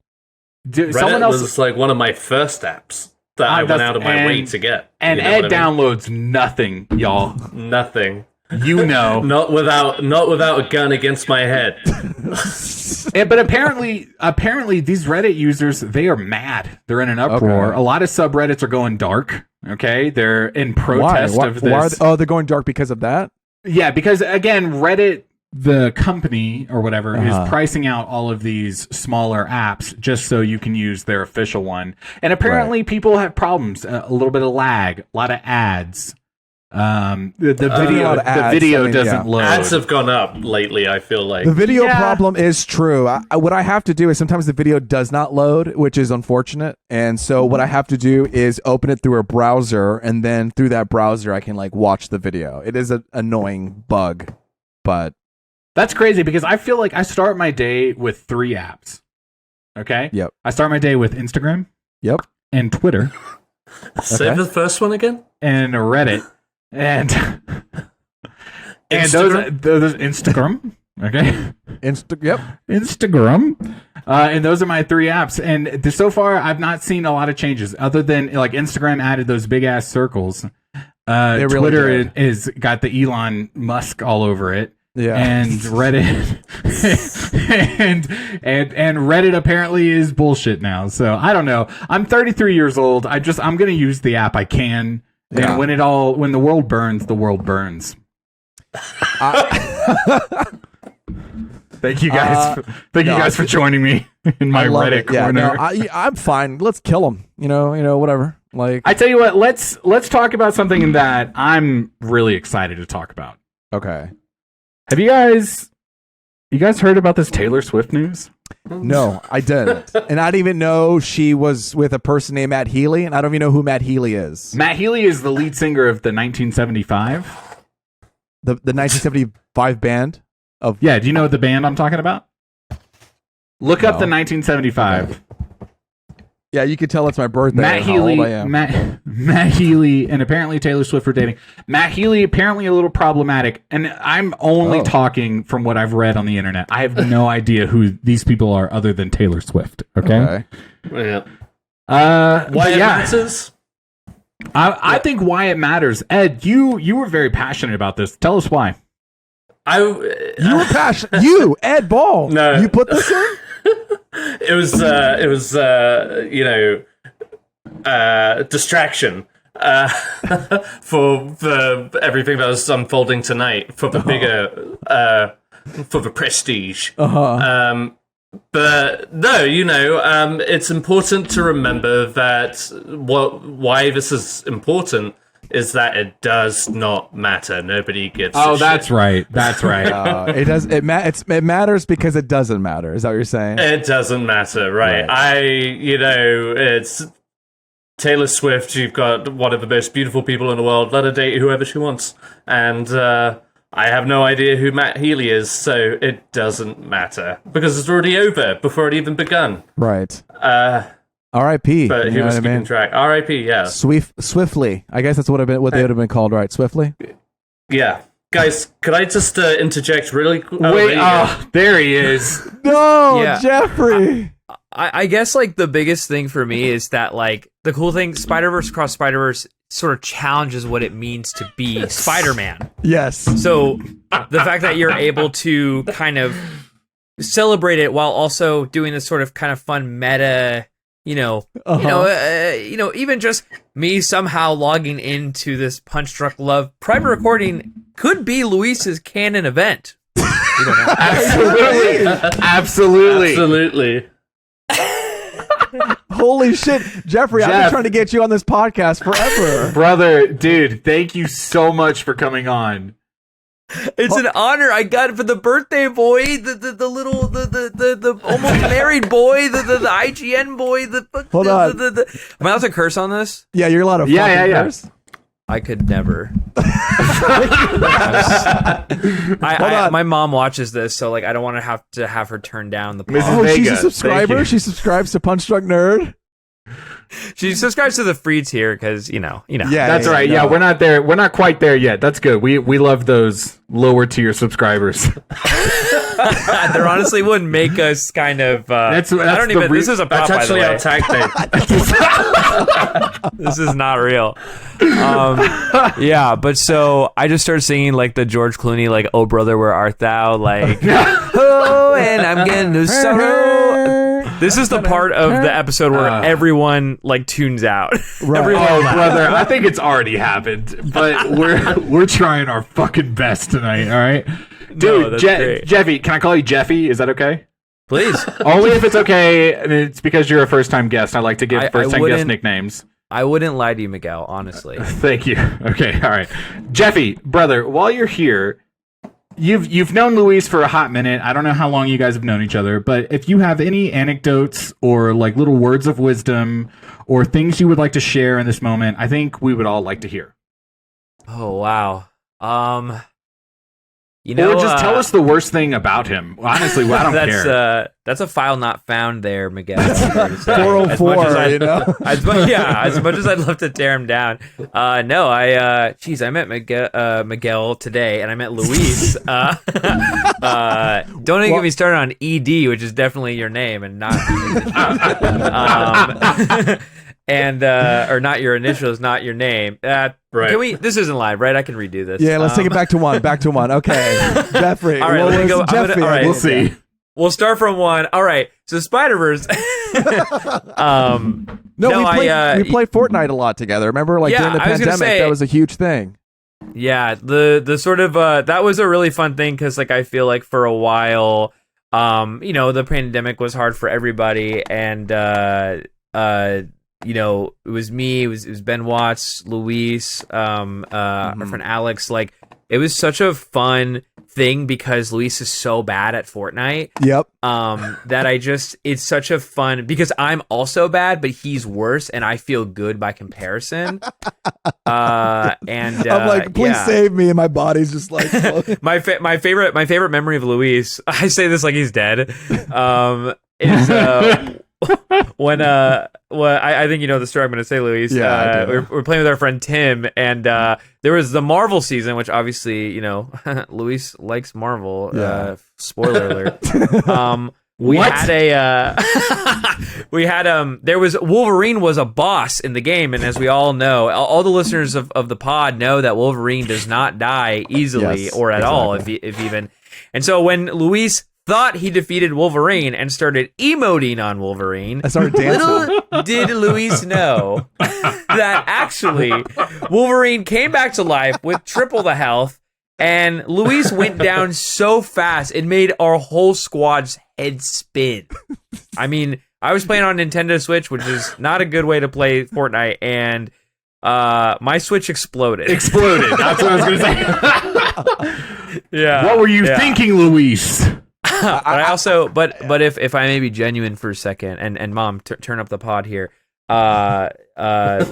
Dude, someone else was like one of my first apps that I went out of my way to get. And Ed downloads nothing, y'all. Nothing. Not without a gun against my head. But apparently these Reddit users, they are mad. They're in an uproar. A lot of subreddits are going dark. Okay, they're in protest of this. They're going dark because of that? Yeah, because again, Reddit, the company or whatever, is pricing out all of these smaller apps just so you can use their official one. And apparently people have problems. A little bit of lag, a lot of ads. The video doesn't load. Ads have gone up lately, I feel like. The video problem is true. What I have to do is sometimes the video does not load, which is unfortunate. And so what I have to do is open it through a browser, and then through that browser I can watch the video. It is an annoying bug, but that's crazy because I feel like I start my day with 3 apps. Okay? Yep. I start my day with Instagram. Yep. And Twitter. Say the first one again? And Reddit. And those Instagram, okay? Instagram. And those are my 3 apps. And so far, I've not seen a lot of changes other than Instagram added those big ass circles. Twitter is got the Elon Musk all over it. Yeah. And Reddit and Reddit apparently is bullshit now. So I don't know. I'm 33 years old. I'm gonna use the app I can. And when the world burns, the world burns. Thank you guys. Thank you guys for joining me in my Reddit corner. I'm fine. Let's kill them. Whatever. I tell you what. Let's talk about something that I'm really excited to talk about. Okay. Have you guys heard about this Taylor Swift news? No, I didn't. And I didn't even know she was with a person named Matt Healy, and I don't even know who Matt Healy is. Matt Healy is the lead singer of the 1975. The 1975 band of... Yeah, do you know the band I'm talking about? Look up the 1975. Okay. Yeah, you can tell it's my birthday. Matt Healy, Matt Healy, and apparently Taylor Swift were dating. Matt Healy apparently a little problematic, and I'm only talking from what I've read on the internet. I have no idea who these people are other than Taylor Swift. Okay. Yeah. Why it matters? I think why it matters. Ed, you were very passionate about this. Tell us why. You were passionate. You, Ed Ball. No. You put this in? It was distraction for everything that was unfolding tonight, for the bigger, for the prestige. But no, it's important to remember that why this is important is that it does not matter. Nobody gives. Oh, that's right. That's right. It does. It matters because it doesn't matter. Is that what you're saying? It doesn't matter, right? It's Taylor Swift. You've got one of the most beautiful people in the world. Let her date whoever she wants, and I have no idea who Matt Healy is, so it doesn't matter because it's already over before it even begun. Right. R.I.P. But he was keeping track. R.I.P. Yeah. Swiftly. I guess that's what they would have been called, right? Swiftly. Yeah, guys, could I just interject really quick? Wait, there he is. No, yeah. Jeffrey. I guess the biggest thing for me is that the cool thing, Spider-Verse Across Spider-Verse sort of challenges what it means to be Spider-Man. Yes. So the fact that you're able to kind of celebrate it while also doing this sort of kind of fun meta. Even just me somehow logging into this Punch Drunk Love private recording could be Luis's canon event. We don't know. Absolutely. Holy shit, Jeffrey! I've been Jeff. trying to get you on this podcast forever. Brother, dude, thank you so much for coming on. It's an honor. I got it for the birthday boy, the little the almost married boy, the IGN boy. Hold on. Am I allowed to curse on this? Yeah, you're allowed to Yeah. curse. I could never. on. My mom watches this, so like I don't want to have her turn down the. Mrs. Oh, Vega, she's a thank subscriber. you. She subscribes to Punch Drunk Nerd. She subscribes to the free tier because you know. Yeah, That's right. Yeah, no. we're not there. We're not quite there yet. That's good. We love those lower tier subscribers. There honestly wouldn't make us kind of. That's I don't even. This is a prop, That's by the actually way. our tag name. This is not real. Yeah, but so I just started singing like the George Clooney, like "Oh brother, where art thou?" Like, oh, and I'm getting to sorrow. This is the part of the episode where everyone like tunes out. Right. Everyone Oh, laughs. brother, I think it's already happened, but we're trying our fucking best tonight. All right, dude. that's great. Jeffy, can I call you Jeffy? Is that okay? Please. Only if it's okay, and it's because you're a first-time guest. I like to give I first-time guest wouldn't- nicknames. I wouldn't lie to you, Miguel. Honestly. Thank you. Okay, all right. Jeffy, brother, while you're here, you've known Luis for a hot minute. I don't know how long you guys have known each other, but if you have any anecdotes or like little words of wisdom or things you would like to share in this moment, I think we would all like to hear. Oh wow. You know, or just tell us the worst thing about him. Honestly, I don't care. That's a file not found there, Miguel. 404, you know? As much as I'd love to tear him down. I met Miguel today, and I met Luis. Don't even get me started on ED, which is definitely your name and not and or not your initials, not your name. Right. Can we? This isn't live, right? I can redo this. Yeah, let's take it back to one. Back to one. Okay, Jeffrey. All right, what let me was go. Jeffrey? All right, We'll see. We'll start from one. All right, so Spider-Verse. No, we played Fortnite a lot together. Remember, like Yeah, during the I was gonna pandemic, say- that was a huge thing. Yeah, the sort of that was a really fun thing because like I feel like for a while, the pandemic was hard for everybody, and it was me, it was Ben Watts, Luis, our friend Alex. Like it was such a fun thing because Luis is so bad at Fortnite. Yep. That it's such a fun because I'm also bad, but he's worse, and I feel good by comparison. I'm I'm like, please save me, and my body's just like. my favorite memory of Luis. I say this like he's dead. Is when I think you know the story I'm going to say, Luis. Yeah, I do. We're playing with our friend Tim, and there was the Marvel season, which obviously Luis likes Marvel. Yeah. Spoiler alert. There was Wolverine was a boss in the game, and as we all know, all the listeners of the pod know that Wolverine does not die easily Yes, or at all, exactly. if even. And so when Luis thought he defeated Wolverine and started emoting on Wolverine, I started dancing. little did Luis know that actually Wolverine came back to life with triple the health, and Luis went down so fast it made our whole squad's head spin. I mean, I was playing on Nintendo Switch, which is not a good way to play Fortnite, and my Switch exploded. That's what I was going to say. Yeah. What were you thinking, Luis? But I also, but if I may be genuine for a second, and Mom, turn up the pod here.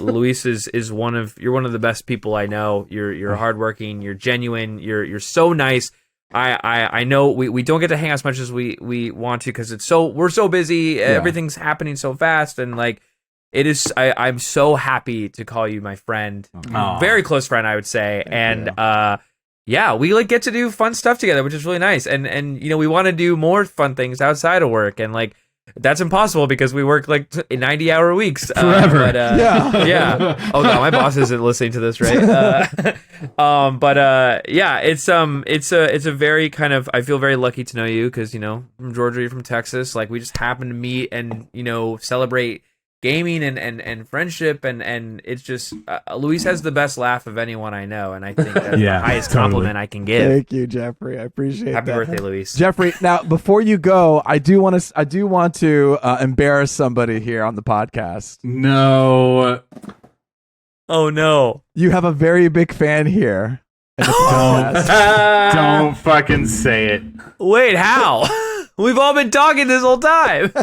Luis is you're one of the best people I know. You're hardworking. You're genuine. You're so nice. I know we don't get to hang out as much as we want to because we're so busy. Yeah. Everything's happening so fast, and like it is. I'm so happy to call you my friend, Aw. very close friend, I would say, and yeah, we like get to do fun stuff together, which is really nice. And we want to do more fun things outside of work, and like that's impossible because we work like 90-hour weeks Forever. But, yeah. Oh no, my boss isn't listening to this, right? Yeah, it's a very kind of, I feel very lucky to know you because from Georgia, you're from Texas. Like we just happen to meet and celebrate gaming and friendship, and it's just Luis has the best laugh of anyone I know, and I think that's the highest compliment I can give. Thank you, Jeffrey. I appreciate Happy that. birthday, Luis. Jeffrey, now before you go, I do want to embarrass somebody here on the podcast. No. Oh no. You have a very big fan here. In the podcast. Don't fucking say it. Wait, how? We've all been talking this whole time.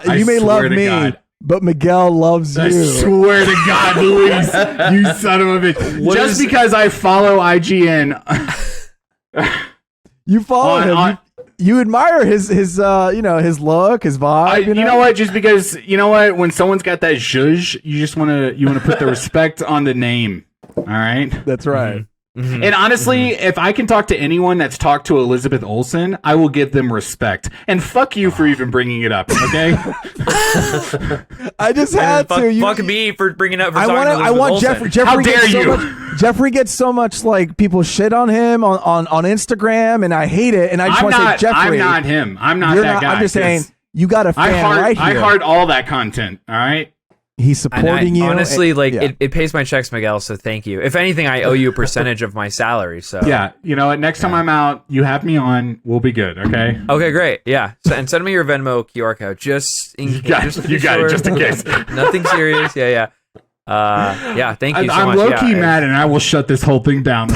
You may love me, but Miguel loves you. I swear to God, Luis, you son of a bitch. Just because I follow IGN. You follow him. You admire his his look, his vibe. You know what? Just because, you know what? When someone's got that zhuzh, you just want to put the respect on the name. All right? That's right. Mm-hmm. And honestly, if I can talk to anyone that's talked to Elizabeth Olsen, I will give them respect. And fuck you for even bringing it up, okay? I just had to. Fuck me for bringing up. I want Jeffrey. How dare you? Jeffrey gets so much like people shit on him on Instagram, and I hate it. And I just want to say, Jeffrey, I'm not him. I'm not that guy. I'm just saying, you got a fan right here. I heart all that content. All right. He's supporting you. Honestly, it pays my checks, Miguel, so thank you. If anything, I owe you a percentage of my salary. So yeah, you know what? Next time I'm out, you have me on, we'll be good, okay? Okay, great. Yeah. And send me your Venmo QR code just in case. You got it, just in case. Nothing serious. Yeah. Yeah, thank you so much. I'm low-key mad, and I will shut this whole thing down.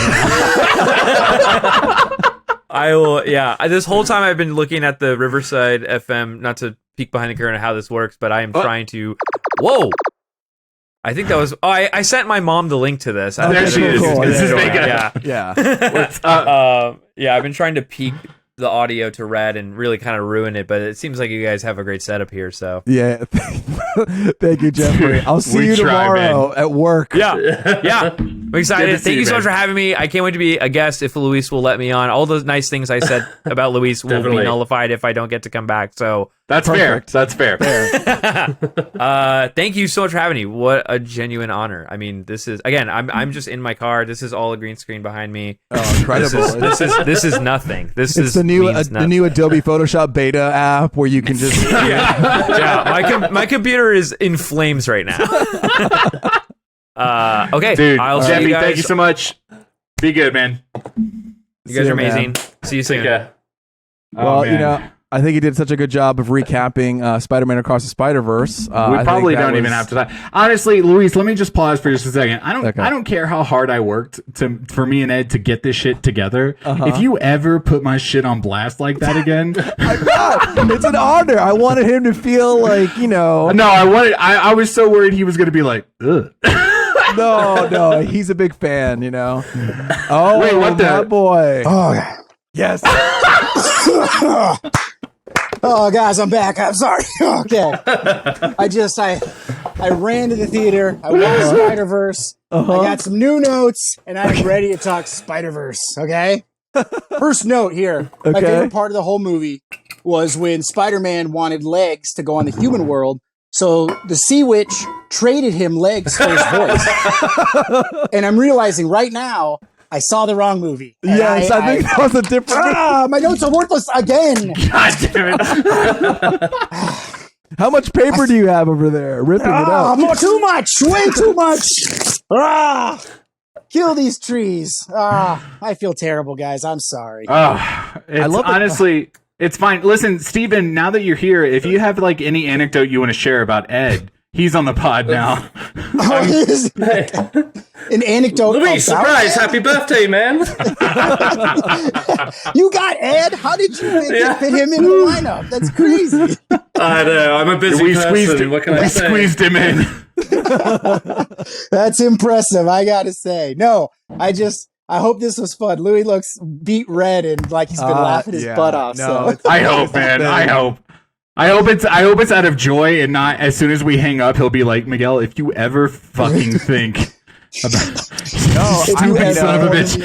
I will, this whole time I've been looking at the Riverside FM, not to peek behind the curtain of how this works, but I am trying to... Whoa! I think that was... Oh, I sent my mom the link to this. There she is. This is Vega. Yeah. What's up? I've been trying to peek the audio to red and really kind of ruin it, but it seems like you guys have a great setup here, so... Yeah. Thank you, Jeffrey. I'll see you tomorrow at work. Yeah. I'm excited. Thank you so much for having me. I can't wait to be a guest if Luis will let me on. All those nice things I said about Luis will be nullified if I don't get to come back. So that's perfect. Fair. That's fair. Thank you so much for having me. What a genuine honor. I mean, this is again. I'm just in my car. This is all a green screen behind me. Oh, incredible! This is nothing. This is the new Adobe Photoshop beta app where you can just My computer is in flames right now. Okay, dude. I'll Jeffy, see you guys. thank you so much. Be good, man. You guys are amazing. See you soon. Well, I think he did such a good job of recapping Spider-Man Across the Spider-Verse. We probably don't even have to talk. Honestly, Luis, let me just pause for just a second. I don't care how hard I worked for me and Ed to get this shit together. If you ever put my shit on blast like that again, it's an honor. I wanted him to feel like, No, I was so worried he was going to be like, ugh. No, he's a big fan, Oh, wait, what that boy. Oh, yes. Oh, guys, I'm back. I'm sorry. Okay. I ran to the theater. I watched Spider-Verse. I got some new notes, and I'm ready to talk Spider-Verse, okay? First note here. My favorite part of the whole movie was when Spider-Man wanted legs to go on the human world, so the Sea Witch traded him legs for his voice. And I'm realizing right now, I saw the wrong movie. Yes, I think that was a different... my notes are worthless again. God damn it. How much paper do you have over there? Ripping it out. Too much. Way too much. Kill these trees. I feel terrible, guys. I'm sorry. I love honestly, it's fine. Listen, Steven, now that you're here, if you have any anecdote you want to share about Ed, he's on the pod now. An anecdote. Luis, surprise! Happy birthday, man! You got Ed? How did you fit him in the lineup? That's crazy. I know. I'm a busy person. What can I say? We squeezed him in. That's impressive, I gotta say. No, I hope this was fun. Louis looks beat red and like he's been laughing his butt off. No, I hope, man. I hope it's out of joy and not as soon as we hang up, he'll be like, Miguel, if you ever fucking think about stupid son of a bitch.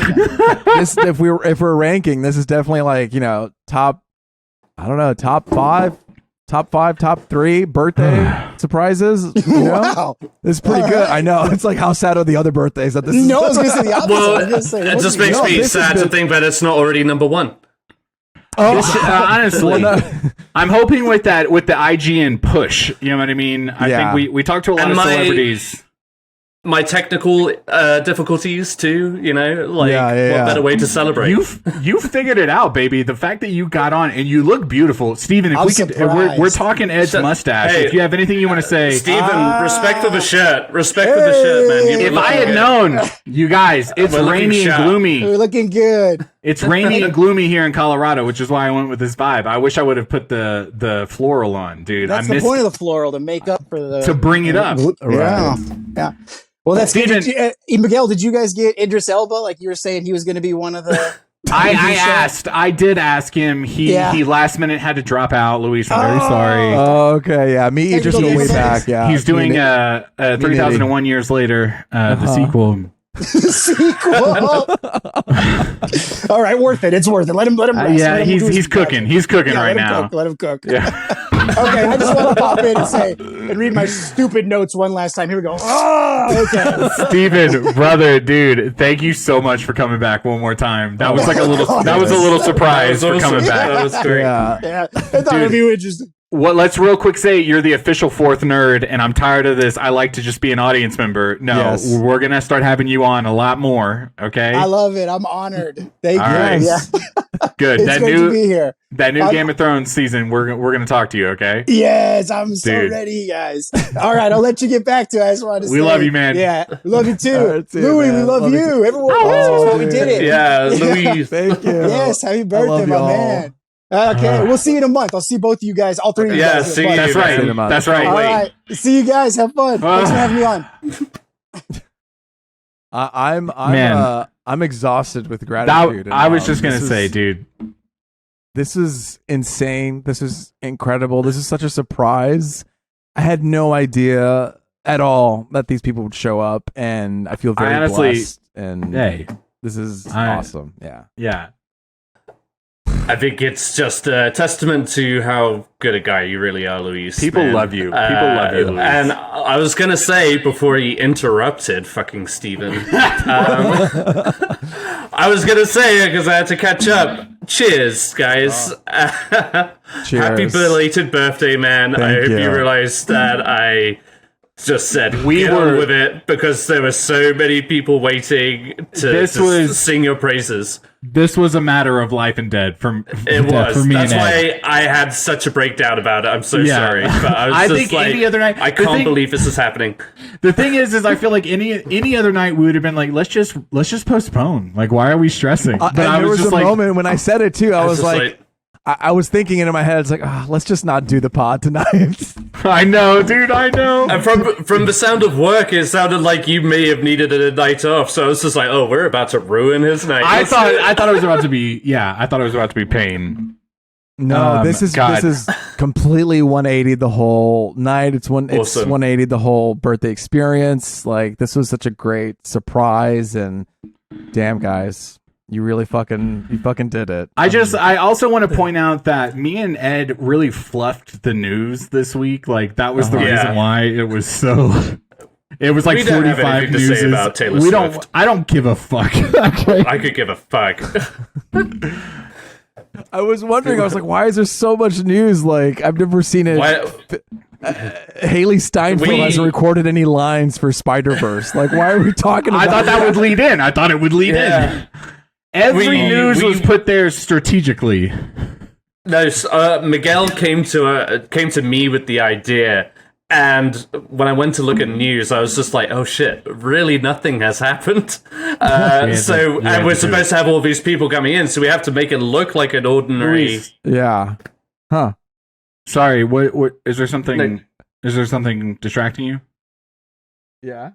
If we're ranking, this is definitely top five, top three birthday surprises. Wow. It's pretty good. I know. It's like how sad are the other birthdays that this is. No, I was going to say the opposite. Well, it just makes me sad to think that it's not already number one. Honestly, I'm hoping with the IGN push. You know what I mean? I think we talked to a lot of celebrities. My technical difficulties too, what better way to celebrate? You figured it out, baby. The fact that you got on and you look beautiful, Steven. If we're talking Ed's mustache. If you have anything you want to say, Steven, respect for the shirt. Respect for the shirt, man. If I had known, you guys, it's rainy and gloomy. We're looking good. It's rainy and gloomy here in Colorado, which is why I went with this vibe. I wish I would have put the floral on, dude. That's the point of the floral, to make up for the... To bring it up. Yeah. Well, that's good. Miguel, did you guys get Idris Elba? Like you were saying, he was going to be one of the... I did ask him. He last minute had to drop out. Luis, I'm very sorry. Oh, okay, yeah. Me, Idris go way back. Yeah, he's doing 3001 Years Later, the sequel. Sequel. All right, worth it. It's worth it. Let him rest. He's cooking. He's cooking right now. Let him cook. Yeah. Okay, I just want to pop in and read my stupid notes one last time. Here we go. Oh, okay. Steven, brother, dude, thank you so much for coming back one more time. That was like a little surprise for coming back. That was great. Yeah. I thought it'd be interesting. Let's real quick say you're the official fourth nerd, and I'm tired of this. I like to just be an audience member. No, we're gonna start having you on a lot more. Okay, I love it. I'm honored. Thank you. Right. Yeah. Good. It's good to be here. That new Game of Thrones season, we're gonna talk to you. Okay. Yes, I'm so ready, guys. All right, I'll let you get back to it. I just wanted to say we love you, man. Yeah, we love you too. Right, Louis, we love you. Everyone, we did it. Yeah, Louis. Thank you. Yes, happy birthday, my man. Okay, we'll see you in a month. I'll see both of you guys, all three of you guys. See you. That's right. That's right. All right. See you guys. Have fun. Thanks for having me on. I'm exhausted with gratitude. I was just gonna say, dude, this is insane. This is incredible. This is such a surprise. I had no idea at all that these people would show up, and I feel very blessed. And this is awesome. Yeah. I think it's just a testament to how good a guy you really are, Luis. People love you. People love you, Luis. And I was going to say, before he interrupted fucking Steven, I was going to say, because I had to catch up, cheers, guys. Cheers. Happy belated birthday, man. I hope you realized that I just said get on with it, because there were so many people waiting to sing your praises. This was a matter of life and death for me. That's why I had such a breakdown about it. I'm so sorry. But I was any other night, I can't believe this is happening. The thing is I feel like any other night we would have been like, let's just postpone. Like, why are we stressing? But there was a moment when I said it too. I was like I was thinking it in my head. It's like, let's just not do the pod tonight. I know, dude. I know. And from the sound of work, it sounded like you may have needed a night off. So I was just like, oh, we're about to ruin his night. I thought it was about to be. Yeah, I thought it was about to be pain. No, this is completely 180 the whole night. It's 180 the whole birthday experience. Like, this was such a great surprise, and damn, guys. You really fucking did it. I also want to point out that me and Ed really fluffed the news this week. Like, that was the reason why it was so. It was like 45 news. To say about Taylor Swift. I don't give a fuck. Okay. I could give a fuck. I was wondering. I was like, why is there so much news? Like, I've never seen it. Haley Steinfeld hasn't recorded any lines for Spider-Verse. Like, why are we talking about I thought that would lead in. I thought it would lead in. Every news was put there strategically. No, Miguel came to me with the idea, and when I went to look at news, I was just like, "Oh shit! Really, nothing has happened." And we're supposed to have all these people coming in, so we have to make it look like an ordinary. Yeah. Huh. Sorry. What is there something? No. Is there something distracting you? Yeah.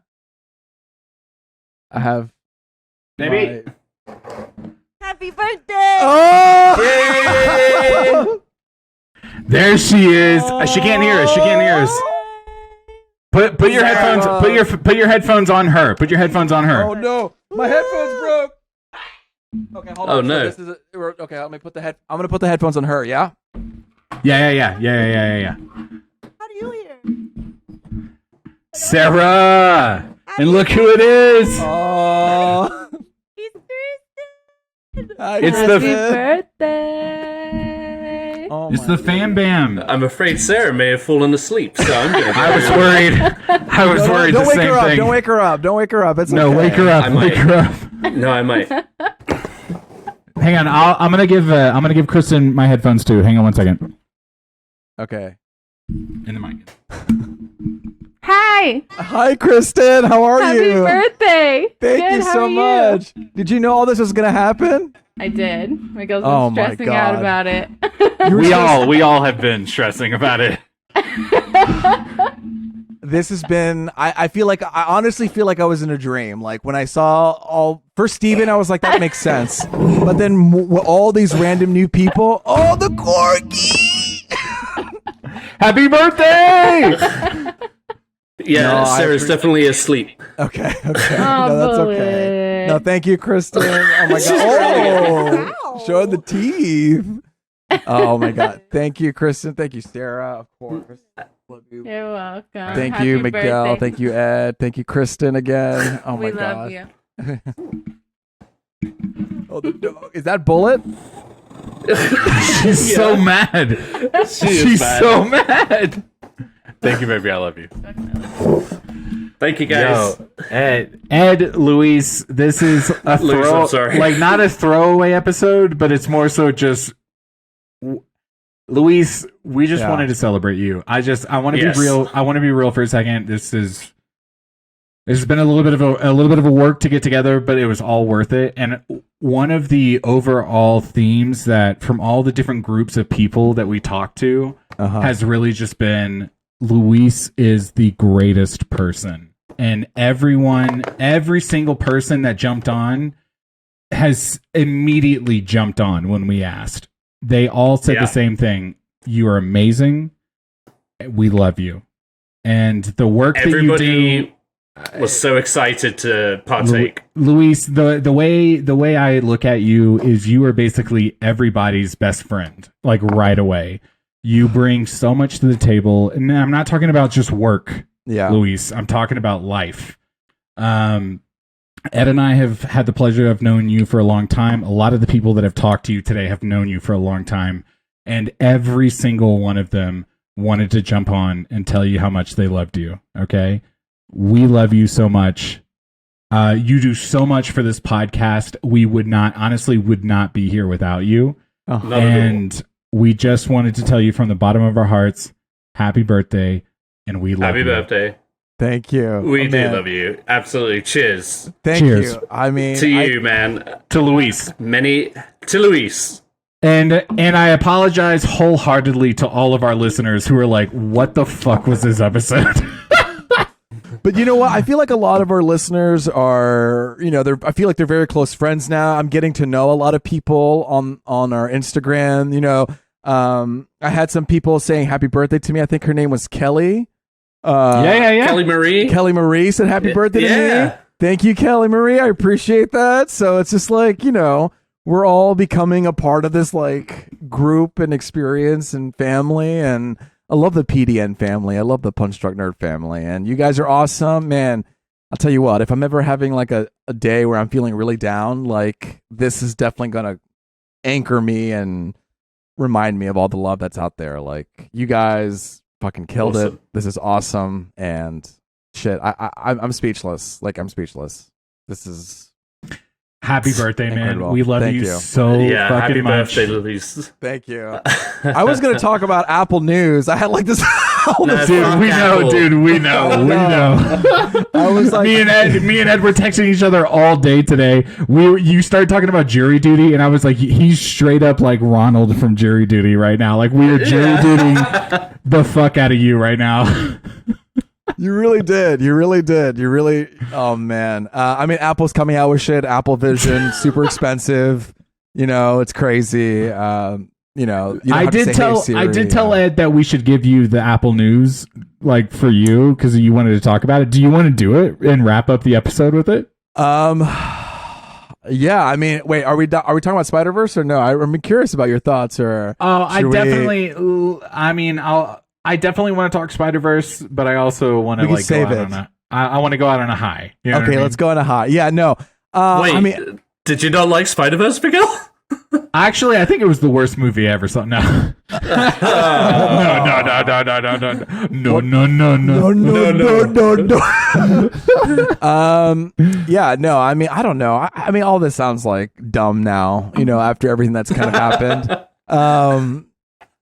I have. Maybe. Happy birthday! Oh! There she is. She can't hear us. She can't hear us. Put your headphones. Put your headphones on her. Put your headphones on her. Oh no, my headphones broke. Okay, hold on. Oh no. So okay, let me put the I'm gonna put the headphones on her. Yeah. Yeah. How do you hear? Sarah, and look who it is. Oh. It's Kristen. It's Happy birthday. Oh It's the Fam Bam. I'm afraid Sarah may have fallen asleep, so I'm going to I was worried. I was worried Don't the wake same her up. thing. Don't wake her up. Don't wake her up. It's No, okay. wake her up. I might. Wake her up. No, I might. Hang on. I'm gonna give Kristen my headphones too. Hang on 1 second. Okay. In the mic. Hi. Hi, Kristen. How are Happy you? birthday. Thank Good, you how so are you? much. Did you know all this was gonna happen? I did. My girl's Oh been my stressing out God. about it. We all have been stressing about it. This has been. I honestly feel like I was in a dream. Like when I saw first Steven, I was like, that makes sense. But then all these random new people. Oh, the corgi! Happy birthday! Yeah, No, Sarah's definitely asleep. Okay. Oh, No, that's okay. No, thank you, Kristen. Oh my god. Oh, showing the teeth. Oh my god. Thank you, Kristen. Thank you, Sarah. Of course. Love you. You're welcome. Thank Happy you, Miguel. birthday. Thank you, Ed. Thank you, Kristen again. Oh my We god. love you. Oh, the dog. Is that Bullet? She's so mad. She's mad. so mad. Thank you, baby. I love you. Thank you, guys. Yo, Ed, Luis, this is a Luis, I'm sorry. like not a throwaway episode, but it's more so just Luis. We just wanted to celebrate you. I want to Yes. be real. I want to be real for a second. This has been a little bit of a work to get together, but it was all worth it. And one of the overall themes that from all the different groups of people that we talked to has really just been Luis is the greatest person. And every single person that jumped on has immediately jumped on when we asked. They all said the same thing. You are amazing. We love you. And the work that you do was so excited to partake. Luis, the way I look at you is you are basically everybody's best friend, like right away. You bring so much to the table, and I'm not talking about just work, Luis. I'm talking about life. Ed and I have had the pleasure of knowing you for a long time. A lot of the people that have talked to you today have known you for a long time, and every single one of them wanted to jump on and tell you how much they loved you. Okay? We love you so much. You do so much for this podcast. We would not be here without you. And we just wanted to tell you from the bottom of our hearts, happy birthday, and we love you. Happy birthday. Thank you. We do love you. Absolutely. Cheers. Thank you. I mean, to you, man. To Luis. To Luis. And I apologize wholeheartedly to all of our listeners who are like, what the fuck was this episode? But you know what? I feel like a lot of our listeners are, I feel like they're very close friends now. I'm getting to know a lot of people on our Instagram. I had some people saying happy birthday to me. I think her name was Kelly. Kelly Marie. Kelly Marie said happy birthday to me. Thank you, Kelly Marie. I appreciate that. So it's just like, we're all becoming a part of this like group and experience and family. And I love the PDN family. I love the Punch Drunk Nerd family. And you guys are awesome, man. I'll tell you what, if I'm ever having like a day where I'm feeling really down, like this is definitely going to anchor me and remind me of all the love that's out there. Like you guys fucking killed it. This is awesome. And shit, I'm speechless. Like I'm speechless. This is happy birthday, incredible. man. We love Thank you so fucking happy much. birthday, Luis. Thank you. I was going to talk about Apple News. I had like this. Dude, we know. I was like, me and Ed were texting each other all day today. You started talking about jury duty, and I was like, he's straight up like Ronald from Jury Duty right now. Like we are jury duty the fuck out of you right now. You really did. Oh man. I mean, Apple's coming out with shit. Apple Vision, super expensive. It's crazy. I did tell Ed that we should give you the Apple News, like for you, because you wanted to talk about it. Do you want to do it and wrap up the episode with it? Yeah. I mean, wait. Are we talking about Spider-Verse or no? I'm curious about your thoughts. Or I definitely want to talk Spider-Verse, but I also want to like save go it. out on I want to go out on a high. You know what I mean? Let's go on a high. Yeah. No. Wait. Did you not like Spider-Verse, Miguel? Actually, I think it was the worst movie I ever saw. No. Yeah, no, I mean, I don't know. I mean, all this sounds like dumb now, after everything that's kind of happened.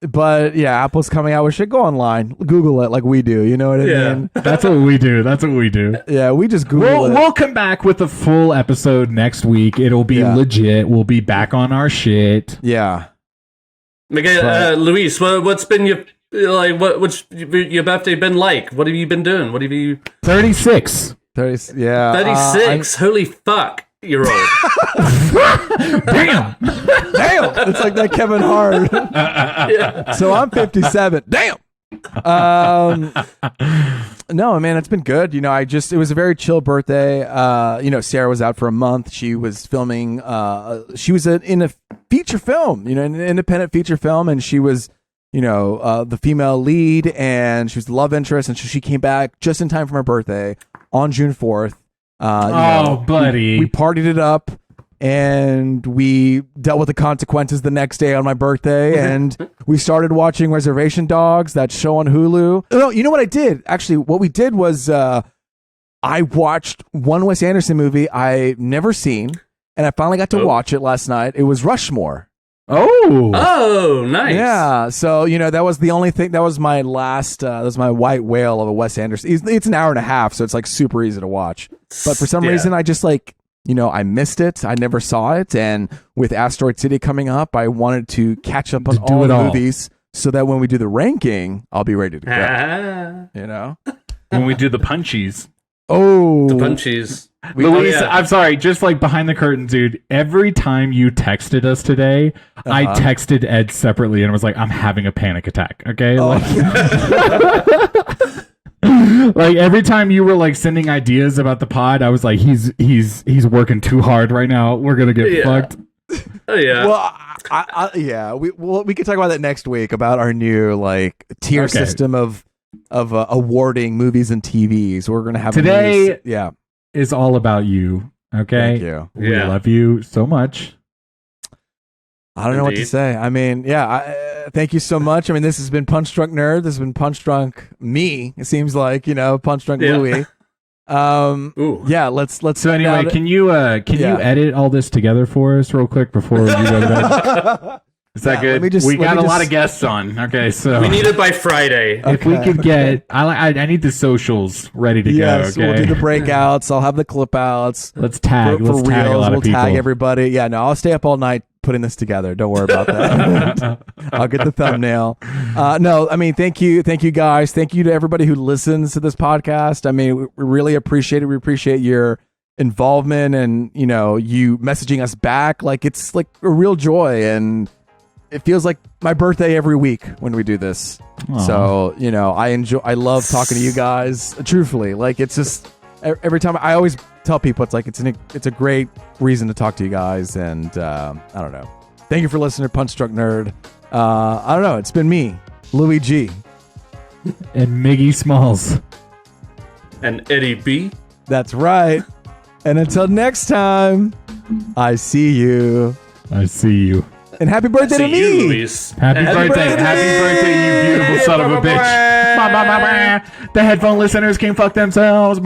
But yeah, Apple's coming out with shit. Go online, Google it like we do. You know what I mean? That's what we do. Yeah, we just Google it. We'll come back with a full episode next week. It'll be legit. We'll be back on our shit. Yeah. Okay, Luis, what's been what's your birthday been like? What have you been doing? What have you? 36. 30. Yeah. 36. Holy fuck, you're old. Damn. It's like that Kevin Hart. So I'm 57. Damn. No, man, it's been good. It was a very chill birthday. Sarah was out for a month. She was filming. She was in a feature film, an independent feature film, and she was, the female lead, and she was the love interest, and so she came back just in time for my birthday on June 4th. Buddy, we partied it up. And we dealt with the consequences the next day on my birthday, and we started watching Reservation Dogs, that show on Hulu. No, you know what I did? Actually, what we did was I watched one Wes Anderson movie I never seen, and I finally got to watch it last night. It was Rushmore. Oh, nice. Yeah, so that was the only thing. That was my last. That was my white whale of a Wes Anderson. It's an hour and a half, so it's like super easy to watch. But for some reason, I just I missed it. I never saw it. And with Asteroid City coming up, I wanted to catch up on all the movies so that when we do the ranking, I'll be ready to go. When we do the punchies. Oh. The punchies. Luis, I'm sorry, just like behind the curtain, dude. Every time you texted us today, I texted Ed separately and was like, I'm having a panic attack. Okay? Like every time you were like sending ideas about the pod, I was like, he's working too hard right now. We're gonna get fucked. Oh yeah. Well, we can talk about that next week about our new tier system of awarding movies and TVs. We're gonna have today. Is all about you. Okay. Thank you. We love you so much. I don't know what to say. I mean, thank you so much. I mean, this has been Punch Drunk Nerd. This has been Punch Drunk Me. It seems like, Punch Drunk Louie. Let's. So anyway, can you edit all this together for us real quick before we go to bed? Is that good? We got a lot of guests on. Okay, so we need it by Friday. If we could get, I need the socials ready to go. Okay, we'll do the breakouts. I'll have the clip outs. Let's tag. For let's tag reals. a lot we'll of people. tag everybody. Yeah, no, I'll stay up all night putting this together. Don't worry about that. I'll get the thumbnail. No, I mean, thank you guys. Thank you to everybody who listens to this podcast. I mean, we really appreciate it. We appreciate your involvement and you messaging us back. It's like a real joy, and it feels like my birthday every week when we do this. Aww. So I love talking to you guys. Truthfully, it's just every time I always tell people it's a great reason to talk to you guys, and I don't know. Thank you for listening to Punch Drunk Nerd. I don't know. It's been me, Louis G, and Miggy Smalls, and Eddie B. That's right. And until next time, I see you. I see you. And happy birthday to me. You, Luis. Happy birthday, you beautiful son of a bitch. The headphone listeners can fuck themselves.